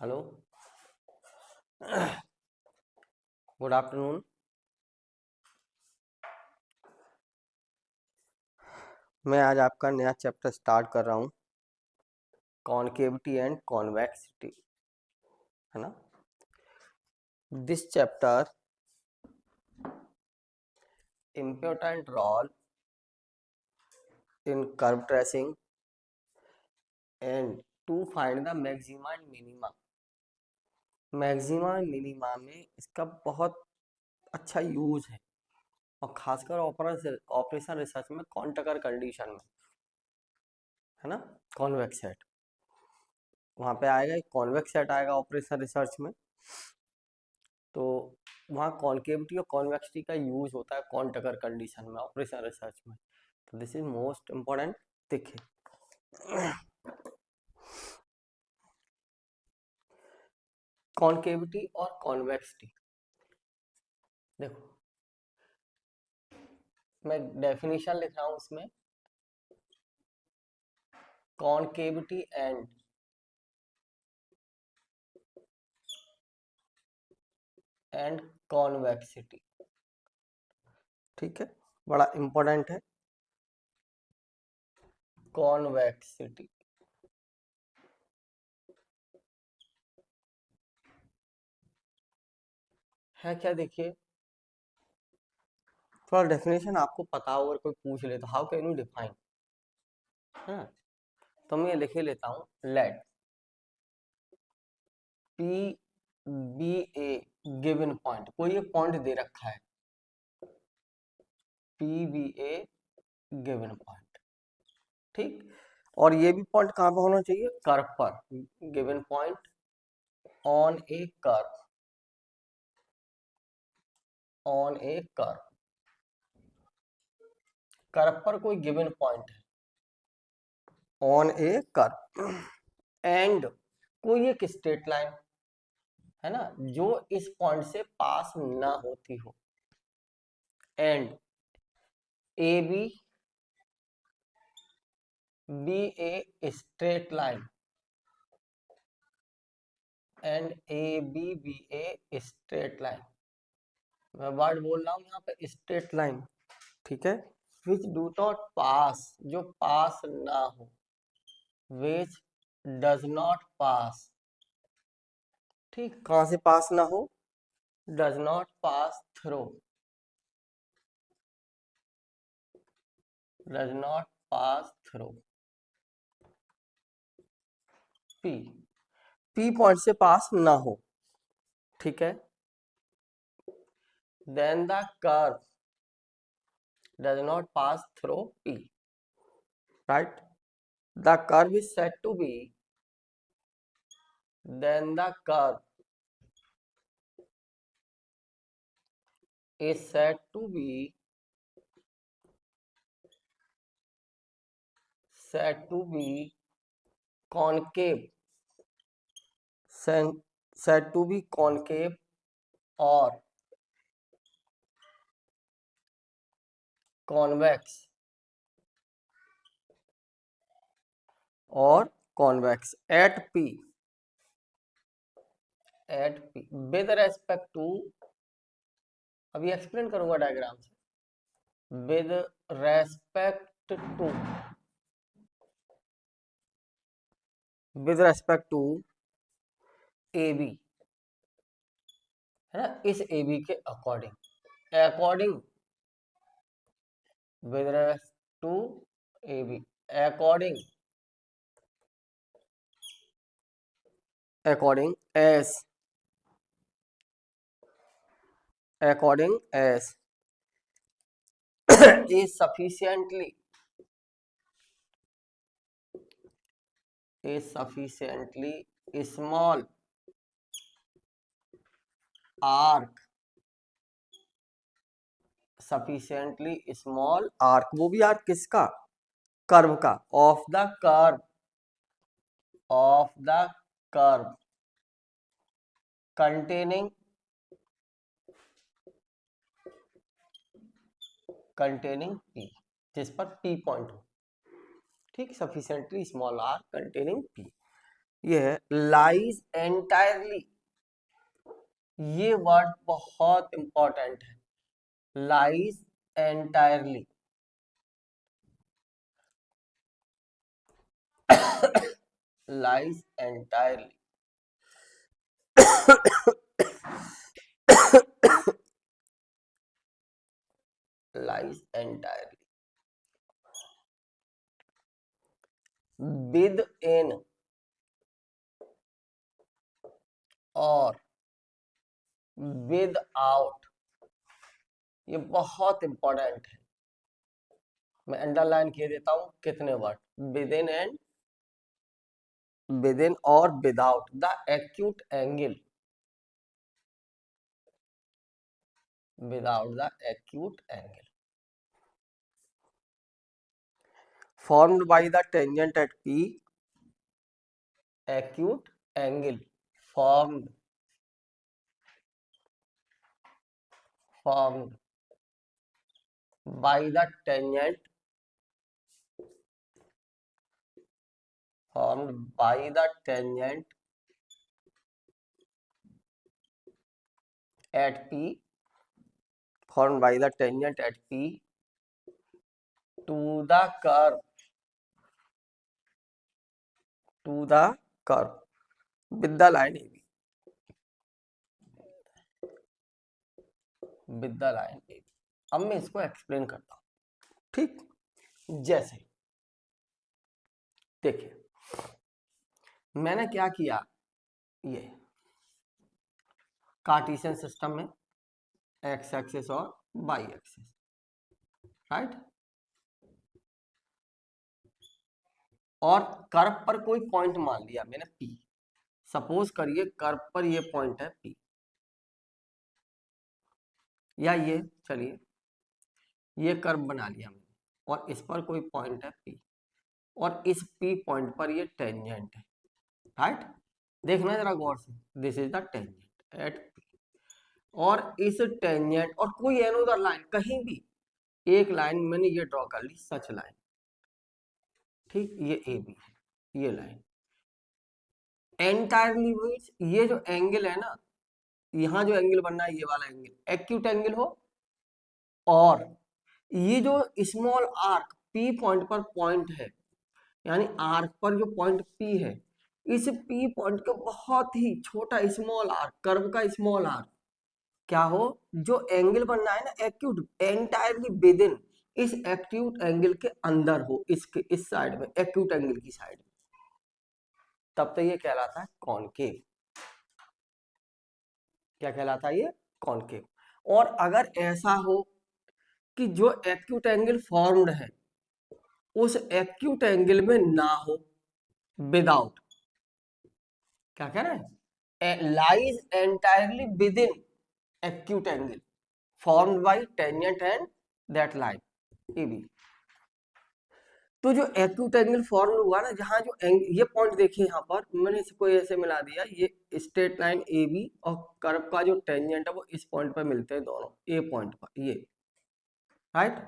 Hello. Good afternoon. मैं आज आपका नया चैप्टर स्टार्ट कर रहा हूँ, कॉनकेविटी एंड कॉन्वेक्सिटी, है ना। This chapter important role in curve tracing and to find the maxima and minima. Maxima and minima में इसका बहुत अच्छा यूज है, और खासकर ऑपरेशन रिसर्च में कॉन्टकर कंडीशन में, है ना। कॉन्वेक्स सेट वहाँ पे आएगा, एक कॉन्वेक्स सेट आएगा ऑपरेशन रिसर्च में। तो वहाँ कॉन्केविटी और कॉन्वेक्सिटी का यूज होता है कॉन्टकर कंडीशन में, ऑपरेशन रिसर्च में। तो दिस इज मोस्ट इम्पोर्टेंट। देखिए, कॉन्केविटी और कॉन्वेक्सिटी, देखो मैं डेफिनेशन लिख रहा हूँ इसमें, कॉन्केविटी एंड कॉन्वेक्सिटी, ठीक है, बड़ा इंपॉर्टेंट है। कॉन्वेक्सिटी है क्या, देखिए थोड़ा डेफिनेशन आपको पता हो, अगर कोई पूछ ले तो हाउ कैन यू डिफाइन, है। तो मैं ये लिख लेता हूँ, लेट पी बी ए गिवन पॉइंट, कोई एक पॉइंट दे रखा है, पी बी ए गिवन पॉइंट, ठीक। और ये भी पॉइंट कहाँ पे होना चाहिए, कर्व पर, given point on A curve, on A curve, curve पर कोई गिवन पॉइंट है, ऑन ए कर्व, एंड कोई एक स्ट्रेट लाइन, है ना, जो इस पॉइंट से पास ना होती हो, and A B a straight line, and A B a straight line. मैं वर्ड बोल रहा हूँ यहाँ पे स्ट्रेट लाइन, ठीक है। विच डू नॉट पास, जो पास ना हो, विच डज नॉट पास, ठीक, कहाँ से पास ना हो, does not pass through, does not pass through P, P point से पास ना हो, ठीक है। Then the curve does not pass through P, right? The curve is said to be, then the curve is said to be, said to be concave, said to be concave or convex, or convex at P, at P with respect to, अभी explain करूंगा diagram से, with respect to, with respect to AB, है ना, इस AB के according, according with respect to AB, according, according as, according as is sufficiently, is sufficiently small arc, sufficiently small arc, वो भी arc किसका, curve का, of the curve, of the curve containing, containing P, जिस पर P point हो, ठीक, sufficiently small arc containing P, ये है लाइज एंटायरली, ये वर्ड बहुत इंपॉर्टेंट है, lies entirely. Lies entirely. Lies entirely with in और विद आउट, ये बहुत इंपॉर्टेंट है। मैं अंडरलाइन किए देता हूं कितने word, within and within और without the acute angle, without the acute angle formed by the tangent at P, acute angle formed by the tangent, formed by the tangent at P, formed by the tangent at P to the curve, to the curve with the line AB, with the line AB। अब मैं इसको explain करता हूं, ठीक। जैसे देखिए मैंने क्या किया, ये कार्टेशियन सिस्टम में एक्स एक्सिस और वाई एक्सिस, राइट, और कर्व पर कोई पॉइंट मान लिया मैंने P, सपोज करिए कर्व पर ये पॉइंट है P, या ये चलिए ये कर्व बना लिया मैंने और इस पर कोई पॉइंट है P, और इस P पॉइंट पर ये टेंजेंट है, राइट। देखना जरा गौर से, this is the tangent at P, और इस टेंजेंट और कोई अनदर लाइन कहीं भी एक लाइन मैंने ये ड्रॉ कर ली, सच लाइन, ठीक, ये AB है, ये लाइन एंटायरली मींस ये जो एंगल है ना, यहाँ जो एंगल बनना है ये वाला एंगल एक्यूट एंगल हो, और ये जो स्मॉल आर्क P पॉइंट पर पॉइंट है, यानी आर्क पर जो पॉइंट P है, इस P पॉइंट का बहुत ही छोटा स्मॉल आर्क, कर्व का स्मॉल आर्क क्या हो, जो एंगल बनना है ना एक्यूट, एंटायरली विद इन, इस एक्यूट एंगल के अंदर हो, इसके इस साइड में, एक्यूट एंगल की साइड में, तब तो ये कहलाता है कॉनकेव। क्या कहलाता है ये, कॉनकेव। और अगर ऐसा हो कि जो एक्यूट एंगल फॉर्म्ड है उस एक्यूट एंगल में ना हो, विदाउट, क्या कह रहे हैं, lies entirely with in acute angle formed by tangent and that line AB। तो जो एक्यूट एंगल फॉर्म हुआ ना, जहां जो ये पॉइंट देखिए, यहाँ पर मैंने इसको ऐसे मिला दिया, ये स्ट्रेट लाइन AB और कर्व का जो टेंजेंट है वो इस पॉइंट पर मिलते हैं दोनों, ए पॉइंट पर, ये राइट।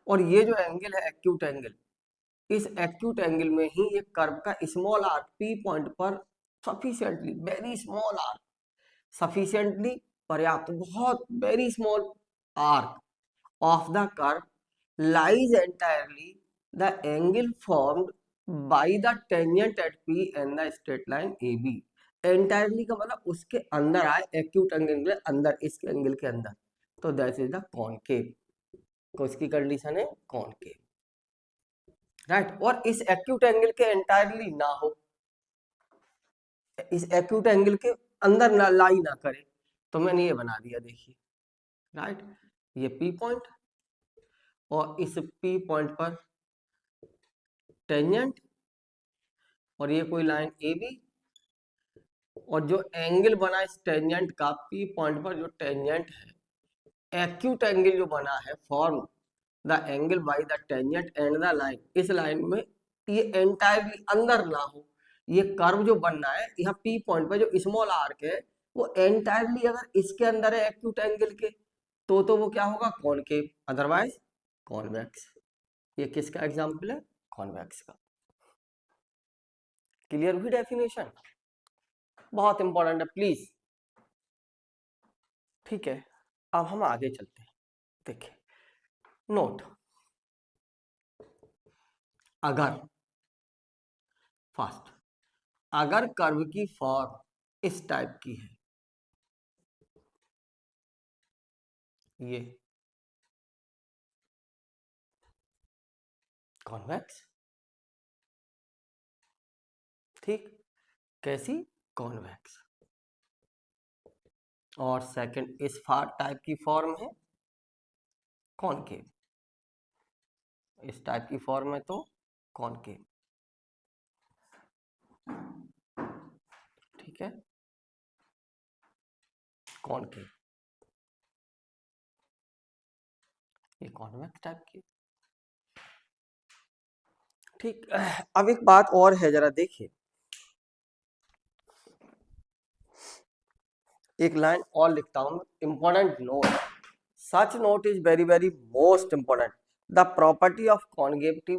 और ये जो एंगल है एक्यूट एंगल, इस एक्यूट एंगल में ही ये कर्व का स्मॉल आर्क P पॉइंट पर sufficiently, very small arc, sufficiently पर्याप्त, बहुत very small arc of the curve lies entirely the angle formed by the tangent at P and the straight line AB। entirely का मतलब उसके अंदर आए, acute angle के अंदर, इस एंगल के अंदर, तो दैट इज द कॉनकेव, तो इसकी कंडीशन है कॉनकेव, राइट। और इस एक्यूट एंगल के एंटायरली ना हो, इस एक्यूट एंगल के अंदर ना लाई ना करे, तो मैंने ये बना दिया, देखिए, राइट, ये P पॉइंट और इस P पॉइंट पर टेंजेंट, और ये कोई लाइन AB, और जो एंगल बना इस टेंजेंट का P पॉइंट पर, जो टेंजेंट है, एक्यूट एंगल जो बना है, form the angle by the tangent and the line, इस लाइन में ये एंटायरली अंदर ना हो, ये कर्व जो बनना है यहाँ P पॉइंट पर जो स्मॉल आर्क है, वो एंटायरली अगर इसके अंदर है एक्यूट एंगल के, तो वो क्या होगा, कॉनकेव, अदरवाइज कॉन्वेक्स। ये किसका एग्जाम्पल है, कॉन्वेक्स का। क्लियर हुई डेफिनेशन? बहुत इंपॉर्टेंट है प्लीज। ठीक है, अब हम आगे चलते हैं। देखिए, नोट, अगर फास्ट, अगर कर्व की फॉर्म इस टाइप की है, ये कॉन्वेक्स, ठीक, कैसी? कॉन्वेक्स। और सेकंड इस फार टाइप की फॉर्म है कॉनकेव, इस टाइप की फॉर्म है तो कॉनकेव, ठीक है, कॉनकेव, ये कॉन्वेक्स टाइप की। ठीक, अब एक बात और है, जरा देखिए, एक लाइन और लिखता हूं, important note, such note is very very most important, the property of concavity,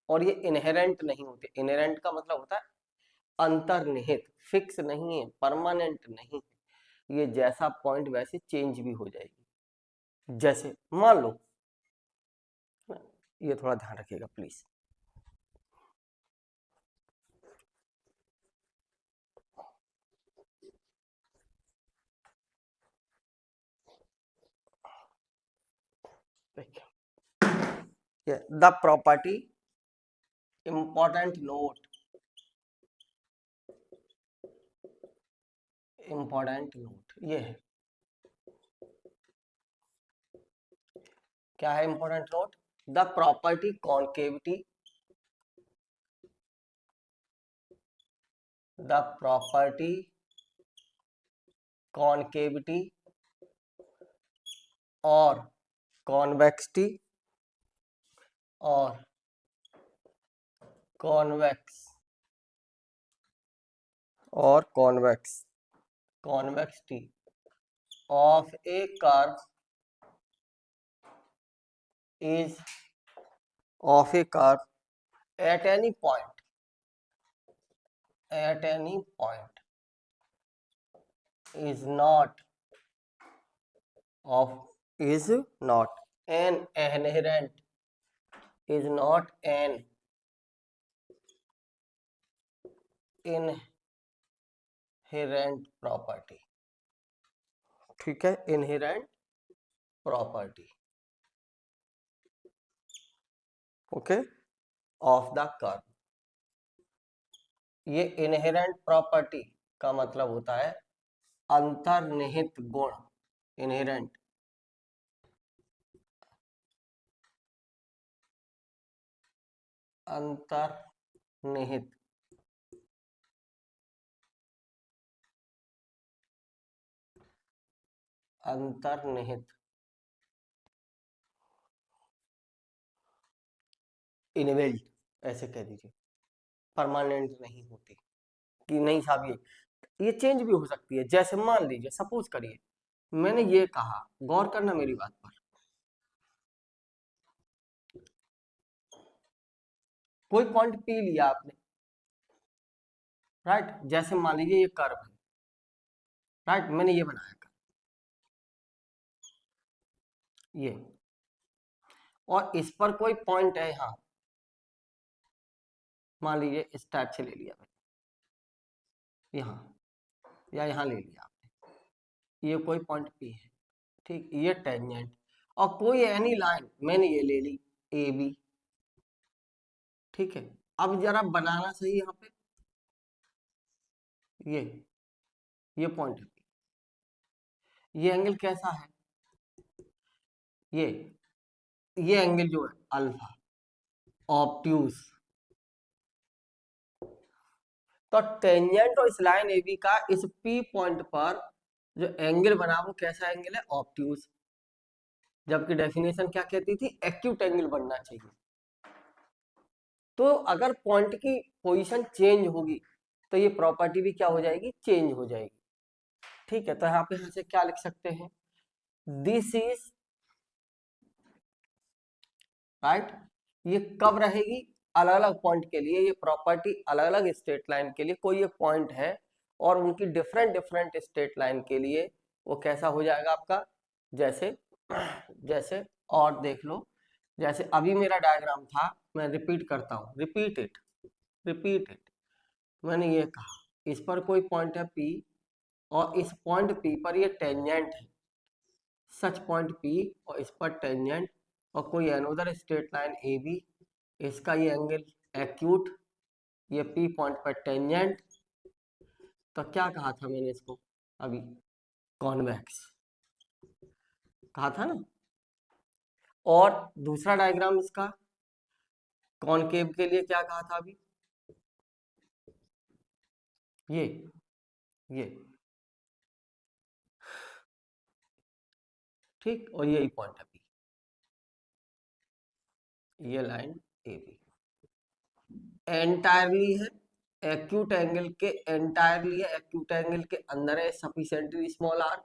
और ये इनहेरेंट नहीं होते, इनहेरेंट का मतलब होता है अंतर्निहित, फिक्स नहीं है, परमानेंट नहीं है, ये जैसा पॉइंट वैसे चेंज भी हो जाएगी। जैसे मान लो, ये थोड़ा ध्यान रखिएगा please, the property, important note, important note ये है, क्या है important note? The property concavity, the property concavity और कॉन्वेक्सिटी और कॉन्वेक्स और convex convexity of A curve is of a curve at any point is not of is not an inherent is not an inherent property, ठीक है, inherent property, okay, of the curve. ये inherent property का मतलब होता है अंतर्निहित गुण, inherent, अंतर्निहित अंतर्निहित इनबिल्ट, ऐसे कह दीजिए, परमानेंट नहीं होती, कि नहीं साहब ये चेंज भी हो सकती है। जैसे मान लीजिए, सपोज करिए मैंने ये कहा, गौर करना मेरी बात पर, कोई पॉइंट पी लिया आपने, राइट, जैसे मान लीजिए ये कर्व है, राइट, मैंने ये बनाया कर्व, ये, और इस पर कोई पॉइंट है यहाँ, मान लीजिए इस टाइप से ले लिया मैंने, यहाँ या यहाँ ले लिया आपने, ये कोई पॉइंट पी है, ठीक, ये टेंजेंट, और कोई एनी लाइन मैंने ये ले ली ए बी, ठीक है, अब जरा बनाना सही यहाँ पे, ये पॉइंट है, ये एंगल कैसा है, ये ये एंगल जो है अल्फा, ऑब्ट्यूज, तो टेंजेंट और इस लाइन ए बी का इस पी पॉइंट पर जो एंगल बना वो कैसा एंगल है, ऑब्ट्यूज, जबकि डेफिनेशन क्या कहती थी, एक्यूट एंगल बनना चाहिए। तो अगर पॉइंट की पोजीशन चेंज होगी तो ये प्रॉपर्टी भी क्या हो जाएगी, चेंज हो जाएगी, ठीक है। तो यहाँ पे से क्या लिख सकते हैं, दिस इज राइट, ये कब रहेगी, अलग अलग पॉइंट के लिए, ये प्रॉपर्टी अलग अलग स्ट्रेट लाइन के लिए कोई एक पॉइंट है और उनकी डिफरेंट डिफरेंट स्ट्रेट लाइन के लिए वो कैसा हो जाएगा आपका, जैसे जैसे और देख लो, जैसे अभी मेरा डायग्राम था, मैं रिपीट करता हूँ, रिपीट इट। मैंने ये कहा इस पर कोई पॉइंट है P और इस पॉइंट P पर ये टेंजेंट है, सच पॉइंट P और इस पर टेंजेंट और कोई अनदर स्ट्रेट लाइन AB, इसका ये एंगल एक्यूट, ये P पॉइंट पर टेंजेंट, तो क्या कहा था मैंने इसको अभी, कॉन्वेक्स कहा था ना। और दूसरा डायग्राम इसका कॉनकेव के लिए क्या कहा था अभी, ये ठीक, और यही पॉइंट है P, ये लाइन AB एंटायरली है एक्यूट एंगल के, एंटायरली है एक्यूट एंगल के अंदर है सफिशिएंटली स्मॉल आर्क,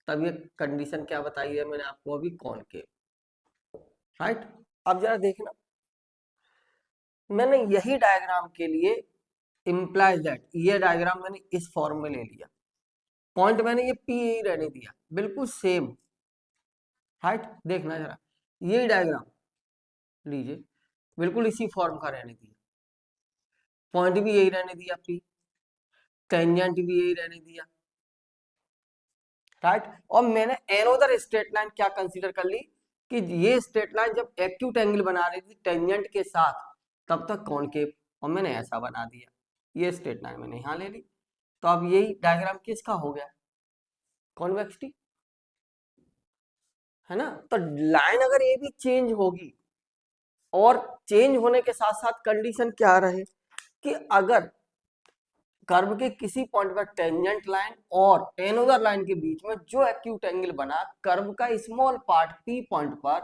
तब ये कंडीशन क्या बताई है मैंने आपको अभी, कॉनकेव, राइट। अब जरा देखना, मैंने यही डायग्राम के लिए इम्प्लाइज दैट, ये डायग्राम मैंने इस फॉर्म में ले लिया, पॉइंट मैंने ये P ही रहने दिया, बिल्कुल सेम, राइट। देखना जरा, ये डायग्राम लीजिए, बिल्कुल इसी फॉर्म का रहने दिया, पॉइंट भी यही रहने दिया P, टेंजेंट भी यही रहने दिया, राइट। और मैंने एनोदर स्ट्रेट लाइन क्या कंसीडर कर ली कि ये स्ट्रेट लाइन जब एक्यूट एंगल बना रही थी टेंजेंट के साथ तब तक कॉनकेव, और मैंने ऐसा बना दिया, ये स्ट्रेट लाइन मैंने यहां ले ली, तो अब यही डायग्राम किसका हो गया, कॉन्वेक्सिटी, है ना। तो लाइन अगर ये भी चेंज होगी और चेंज होने के साथ साथ कंडीशन क्या रहे कि अगर कर्व के किसी पॉइंट पर टेंजेंट लाइन और एनोदर लाइन के बीच में जो एक्यूट एंगल बना कर्व का स्मॉल पार्ट P पॉइंट पर,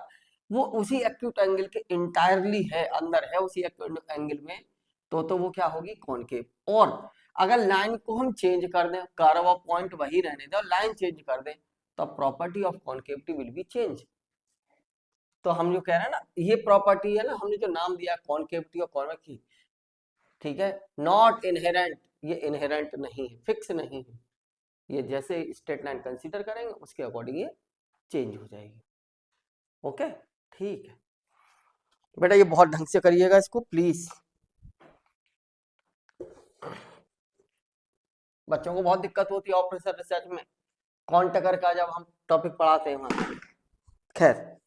वो उसी एक्यूट एंगल के इंटायरली है, अंदर है उसी एक्यूट एंगल में, तो वो क्या होगी, कॉनकेव। और अगर लाइन को हम चेंज कर दें, कर्व और पॉइंट वही रहने दें और लाइन चेंज कर दें, तो property of कॉनकेविटी will be change. तो हम जो कह रहे हैं ना, ये प्रॉपर्टी है ना, हमने जो नाम दिया कॉनकेविटी और कॉन्वेक्सिटी, ठीक है, नॉट इनहेरेंट, ये इनहेरेंट नहीं है, फिक्स नहीं है, ये जैसे स्ट्रेट लाइन कंसीडर करेंगे उसके अकॉर्डिंग ये चेंज हो जाएगी, ओके, ठीक है बेटा, ये बहुत ढंग से करिएगा इसको प्लीज, बच्चों को बहुत दिक्कत होती है ऑपरेशन रिसर्च में, कौन टकर का जब हम टॉपिक पढ़ाते हैं वहां, खैर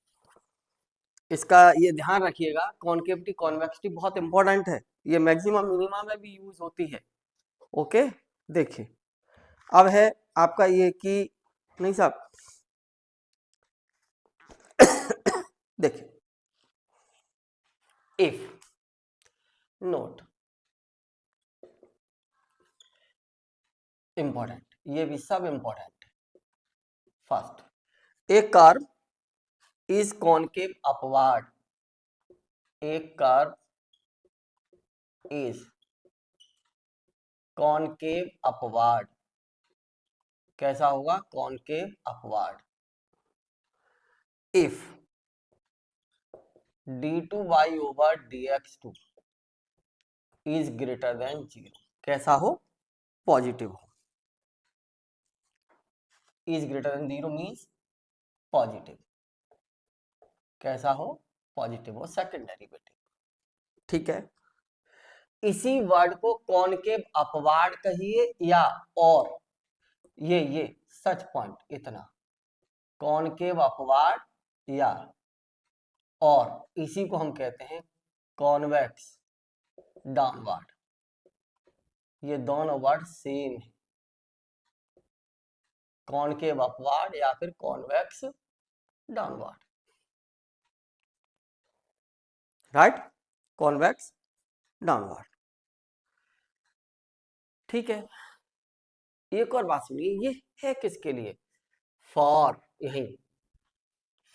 इसका ये ध्यान रखिएगा, कॉनकेविटी कॉन्वेक्सिटी बहुत इंपॉर्टेंट है, ये मैक्सिमम मिनिमम में भी यूज होती है, ओके। देखिए अब है आपका ये कि नहीं साहब, देखिए इफ नोट इंपॉर्टेंट, ये भी सब इंपॉर्टेंट, फर्स्ट एक कर्व इज कॉनकेव अपवार्ड, एक कर्व इज कॉनकेव अपवार्ड, कैसा होगा, concave upward, if d2y/dx2 is greater than 0, कैसा हो, पॉजिटिव हो, is greater than 0 means positive, कैसा हो, पॉजिटिव हो, सेकंड डेरिवेटिव, ठीक है। इसी वर्ड को कॉनकेव अपवार्ड कहिए या, और ये सच पॉइंट इतना, कॉनकेव अपवार्ड या, और इसी को हम कहते हैं कॉन्वेक्स डाउनवर्ड, ये दोनों वर्ड सेम है, कॉनकेव अपवार्ड या फिर convex downward, right, convex downward, ठीक है। एक और बात सुनिए, ये है किसके लिए, फॉर, यही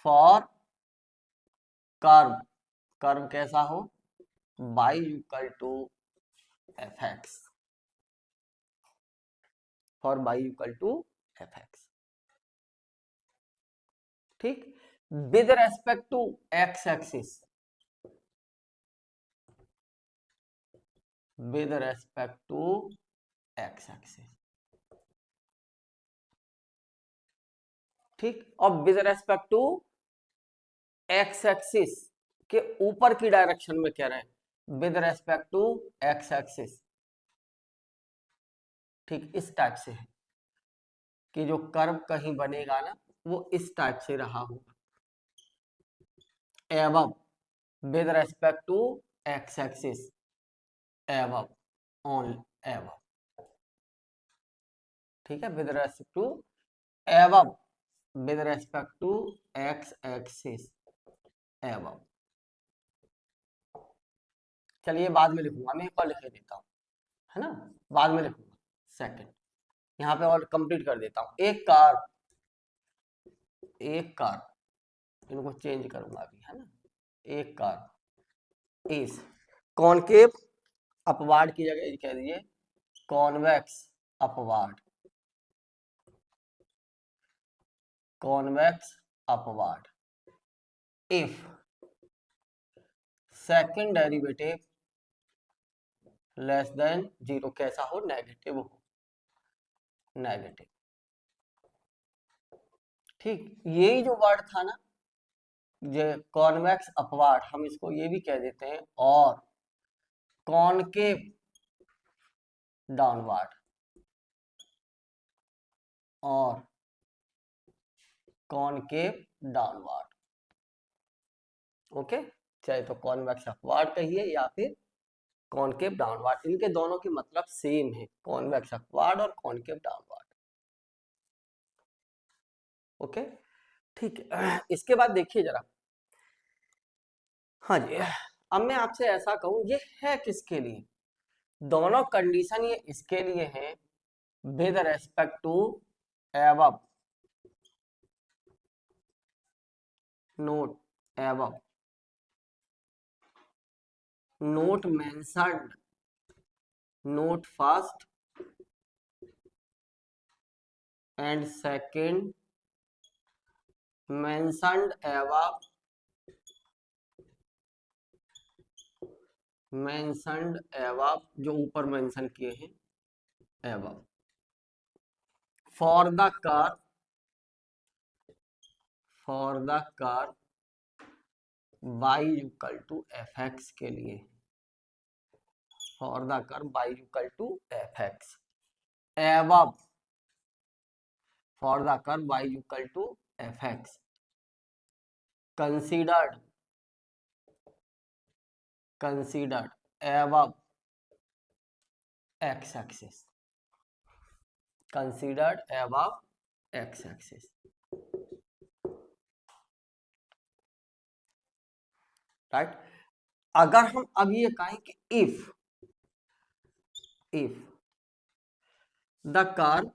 फॉर कर्व, कर्व कैसा हो, y equal to fx, for y equal to fx, ठीक, with respect to x axis, with respect to x axis, ठीक। और with respect to x axis के ऊपर की डायरेक्शन में कह रहे हैं, with respect to x axis, ठीक। इस टाइप से है कि जो कर्व कहीं बनेगा ना वो इस टाइप से रहा होगा, एवं with respect to x axis, एवं ऑन एवं, ठीक है। विद रेस्पेक्ट टू एवं with respect to x axis एवं, चलिए बाद में लिखूंगा, मैं एक और लिख देता हूँ, है ना, बाद में लिखूंगा। सेकंड यहाँ पे और कंप्लीट कर देता हूँ। एक कार, इनको चेंज करूंगा अभी, है ना। एक कार इज कॉनकेव अपवार्ड की जगह कह दीजिए convex upward, convex upward if second derivative less than 0, कैसा हो, नेगेटिव हो, नेगेटिव, ठीक। यही जो वर्ड था ना, ये कॉन्वेक्स अपवार्ड, हम इसको ये भी कह देते हैं, और कॉनकेव डाउनवर्ड, और कॉनकेव डाउनवर्ड, ओके। चाहे तो कॉन्वेक्स अपवार्ड कहिए या फिर कॉनकेव डाउनवर्ड, इनके दोनों के मतलब सेम है, कॉन्वेक्स अपवार्ड और कॉनकेव डाउनवर्ड, ओके, ठीक है। इसके बाद देखिए जरा, हाँ जी, अब मैं आपसे ऐसा कहूं, ये है किसके लिए, दोनों कंडीशन ये इसके लिए है with respect to above, not above, not mentioned, not first and second mentioned above, mentioned above, जो ऊपर मेंशन किए हैं above, for the curve y equal to F X के लिए, for the curve y equal to F X above for the curve y equal to F X considered above X axis, considered above X axis, right. अगर हम अब ये कहें कि if the curve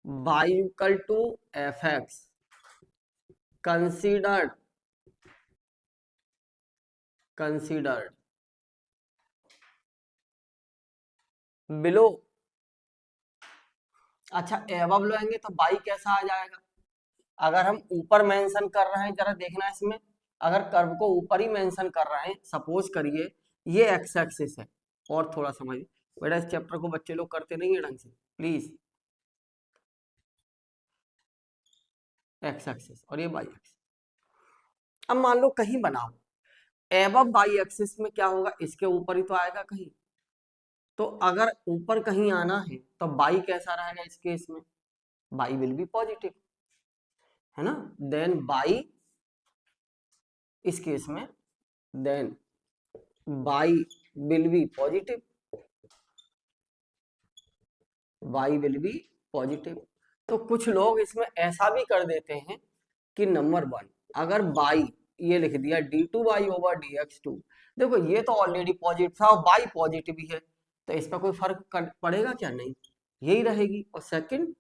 y equal to F X considered below, अच्छा एवब लेंगे तो by कैसा आ जाएगा, अगर हम ऊपर मेंशन कर रहे हैं, जरा देखना इसमें, अगर कर्व को ऊपर ही मेंशन कर रहे हैं, सपोज करिए ये एक्स एक्सिस है, और थोड़ा समझिए बेटा, इस चैप्टर को बच्चे लोग करते नहीं है ढंग से, प्लीज, एक्स एक्सिस और ये वाई एक्सिस। अब मान लो कहीं बनाओ एवब वाई एक्सिस में, क्या होगा, इसके ऊपर ही तो आएगा कहीं, तो अगर ऊपर कहीं आना है तो बाई कैसा रहेगा इस केस में, बाई विल बी पॉजिटिव, है ना, देन बाई इस केस में, then Y will be positive, Y will be positive. तो कुछ लोग इसमें ऐसा भी कर देते हैं कि नंबर 1, अगर बाई ये लिख दिया d2y/dx2, देखो ये तो ऑलरेडी पॉजिटिव था और बाई पॉजिटिव ही है, तो इसका कोई फर्क पड़ेगा क्या, नहीं, यही रहेगी। और सेकंड,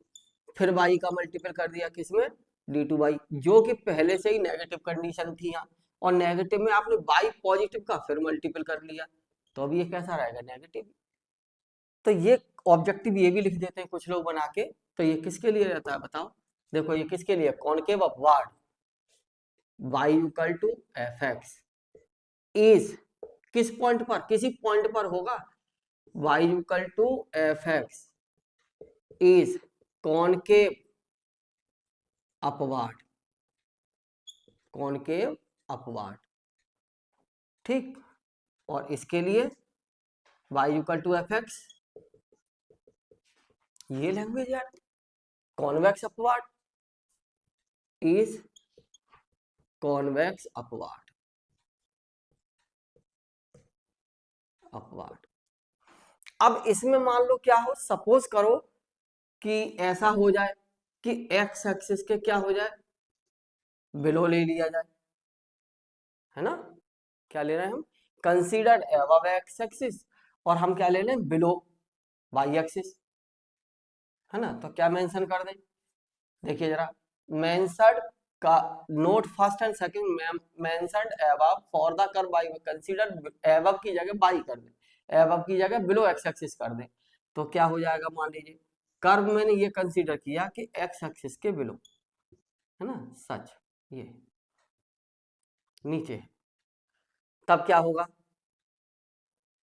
फिर बाई का मल्टीपल कर दिया किसमें, d2y, जो कि पहले से ही नेगेटिव कंडीशन थी यहाँ, और नेगेटिव में आपने बाई पॉजिटिव का फिर मल्टीपल कर लिया, तो अब ये कैसा रहेगा, नेगेटिव। तो ये ऑब्जेक्टिव ये भी लिख देते हैं कुछ लोग बना के, तो ये किसके लिए रहता है बताओ, देखो ये किसके लिए, concave upward, y equal to F X is, किस पॉइंट पर, किसी पॉइंट पर होगा, y equal to F X is concave upward, concave upward, ठीक। और इसके लिए y equal to F X, ये लैंग्वेज यार, convex upward is convex upward, upward. अब इसमें मान लो क्या हो, सपोज करो कि ऐसा हो जाए कि एक्स एक्सिस के क्या हो जाए, बिलो ले लिया जाए, है ना, क्या ले रहे हैं हम, कंसीडर एबव एक्स एक्सिस, और हम क्या ले लें, बिलो वाई एक्सिस, है ना। तो क्या मेंशन कर दें, देखिए जरा, मेंशनड का note first and second mentioned above for the curve by, consider above की जगह बाई कर दें, एबव की जगह बिलो एक्स एक्सिस कर दें, तो क्या हो जाएगा, मान लीजिए कर्व मैंने ये कंसीडर किया कि एक्स एक्सिस के बिलो, है ना, सच ये नीचे, तब क्या होगा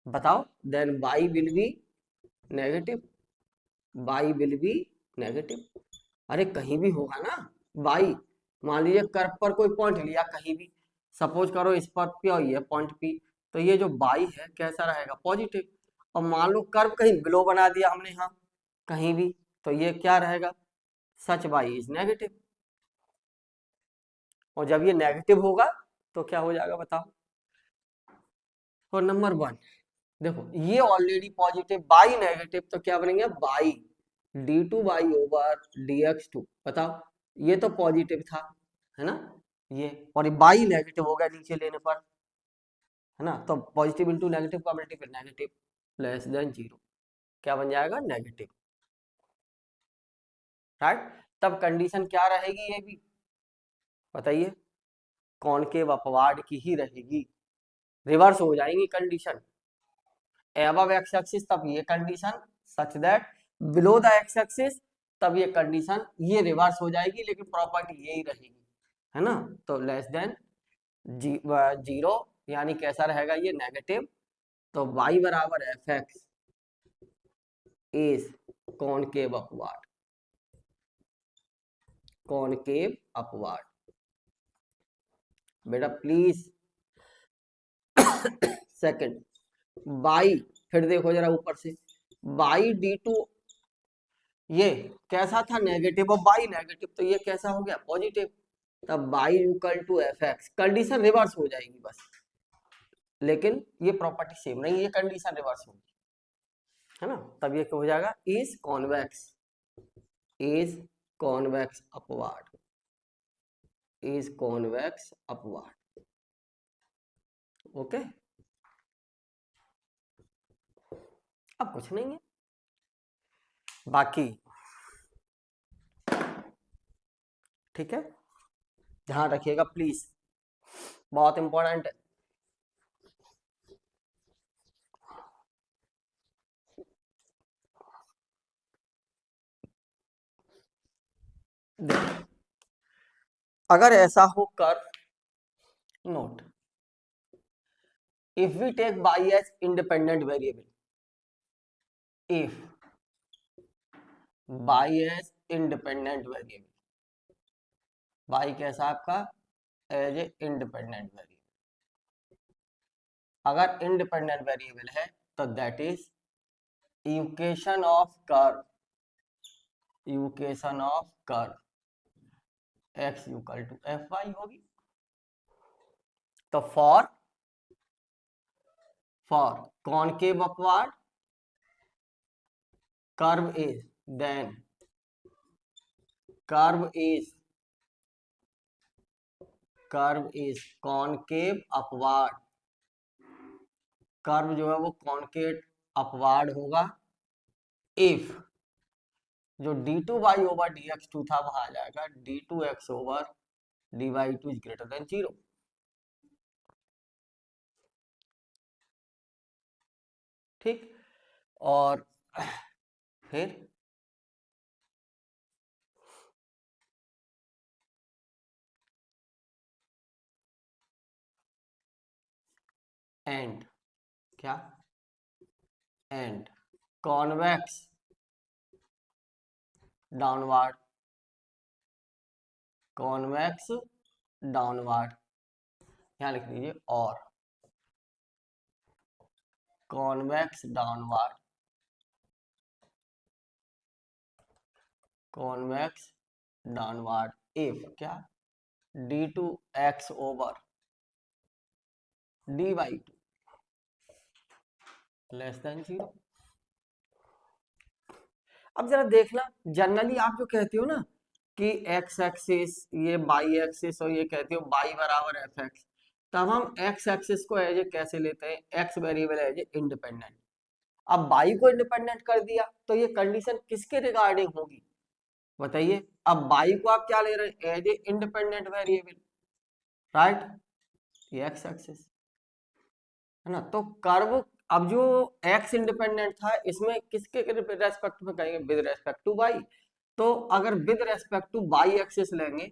बताओ, then y will be negative, y will be negative, अरे कहीं भी होगा ना y, मान लीजिए कर्व पर कोई पॉइंट लिया कहीं भी, सपोज करो इस पर P और ये पॉइंट P, तो ये जो y है कैसा रहेगा, पॉजिटिव, और मान लो कर्व कहीं बिलो बना दिया हमने यहाँ कहीं भी, तो ये क्या रहेगा, सच y इज नेगेटिव, और जब ये नेगेटिव होगा तो क्या हो जाएगा बताओ, और नंबर 1 देखो ये ऑलरेडी पॉजिटिव, बाई नेगेटिव, तो क्या बनेंगे, Y D two Y over D x two, बताओ ये तो पॉजिटिव था, है ना, ये, और ये बाई नेगेटिव हो गया नीचे लेने पर, है ना, तो पॉजिटिव इंटू नेगेटिव का multiple, negative less than zero, क्या बन जाएगा, नेगेटिव, राइट। तब कंडीशन क्या रहेगी, ये भी बताइए, कॉनकेव अपवार्ड की ही रहेगी, रिवर्स हो जाएंगी कंडीशन, above x एक्सिस तब ये condition, such that below the x axis तब ये कंडीशन, ये रिवर्स हो जाएगी लेकिन प्रॉपर्टी यही रहेगी, है ना, तो लेस देन जीरो, यानी कैसा रहेगा ये, नेगेटिव, तो y बराबर F X is concave upward, concave upward, बेटा प्लीज सेकंड, बाई, फिर देखो जरा ऊपर से, बाई डी टू, ये कैसा था, नेगेटिव, और बाई नेगेटिव, तो ये कैसा हो गया, पॉजिटिव, तब Y equal to F X, condition reverse हो जाएगी बस, लेकिन ये प्रॉपर्टी सेम नहीं, ये कंडीशन रिवर्स होगी, है ना, तब ये क्या हो जाएगा, is convex, is convex upward, is convex upward, okay. अब कुछ नहीं है बाकी, ठीक है, ध्यान रखिएगा प्लीज, बहुत इंपॉर्टेंट है। देखिए, अगर ऐसा हो कर, note, if we take y as independent variable, if y as independent variable, y कैसा आपका, एज ए इंडिपेंडेंट वेरिएबल, अगर इंडिपेंडेंट वेरिएबल है तो that is equation of curve, equation of curve x equal to F Y होगी, तो for concave upward curve is, then curve is concave upward, curve जो है वो कॉनकेव अपवार्ड होगा, if जो d2 y ओवर dx2 था वहां आ जाएगा d2x over dy2 is greater than 0, ठीक। और फिर एंड क्या and convex downward, convex downward, यहां लिख लीजिए और convex downward, convex downward if क्या d two x over D by two less than 0। अब जरा देखना, जनरली आप जो कहते हो ना कि एक्स एक्सिस ये बाई एक्सिस और ये कहते हो बाई बराबर एफ एक्स, तब हम एक्स एक्सिस को एज ए कैसे लेते हैं, X variable as a independent. अब बाई को इंडिपेंडेंट कर दिया तो ये कंडीशन किसके रिगार्डिंग होगी बताइए। अब बाई को आप क्या ले रहे हैं as a independent variable, right, ये एक्स एक्सिस है ना। तो कर्व अब जो एक्स इंडिपेंडेंट था इसमें किसके रेस्पेक्ट में कहेंगे, विद रेस्पेक्ट टू बाई। तो अगर with respect two by axis लेंगे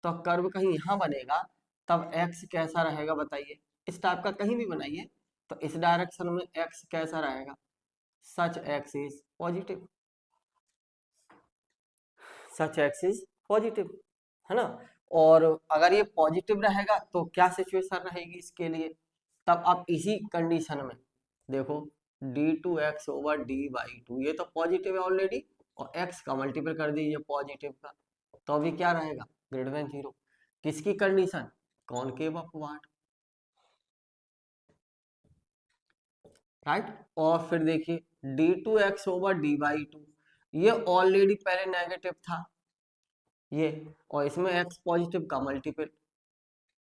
तो कर्व कहीं यहां बनेगा, तब एक्स कैसा रहेगा बताइए, इस टाइप का कहीं भी बनाइए तो इस डायरेक्शन में एक्स कैसा रहेगा, such x is positive, such x is positive, है ना। और अगर ये पॉजिटिव रहेगा तो क्या सिचुएशन रहेगी इसके लिए, तब आप इसी कंडीशन में देखो D two x over D by two, ये तो पॉजिटिव है ऑलरेडी, और एक्स का मल्टीपल कर दीजिए पॉजिटिव का, तो अभी क्या रहेगा ग्रेटर देन 0। किसकी कंडीशन, कॉनकेव अपवार्ड, राइट। और फिर देखिए D two x over D by two, ये ऑलरेडी पहले नेगेटिव था ये, और इसमें एक्स पॉजिटिव का मल्टीपल,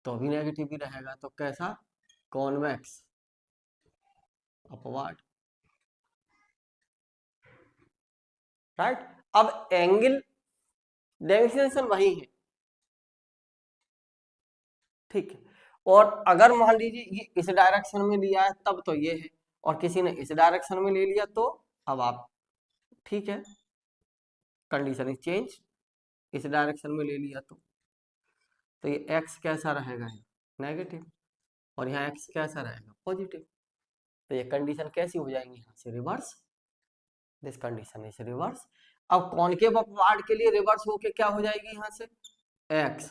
तो भी नेगेटिव ही रहेगा, तो कैसा कॉन्वेक्स अपवार्ड, राइट। अब एंगल डेफिनेशन वही है, ठीक है। और अगर मान लीजिए ये इस डायरेक्शन में लिया है तब तो ये है, और किसी ने इस डायरेक्शन में ले लिया तो अब आप, ठीक है, कंडीशन इज चेंज, इस डायरेक्शन में ले लिया तो ये एक्स कैसा रहेगा नेगेटिव, और यहाँ एक्स कैसा रहेगा पॉजिटिव, तो ये कंडीशन कैसी हो जाएंगी यहाँ से reverse, this condition is reverse. अब कॉनकेव अपवार्ड के लिए रिवर्स होके क्या हो जाएगी यहाँ से X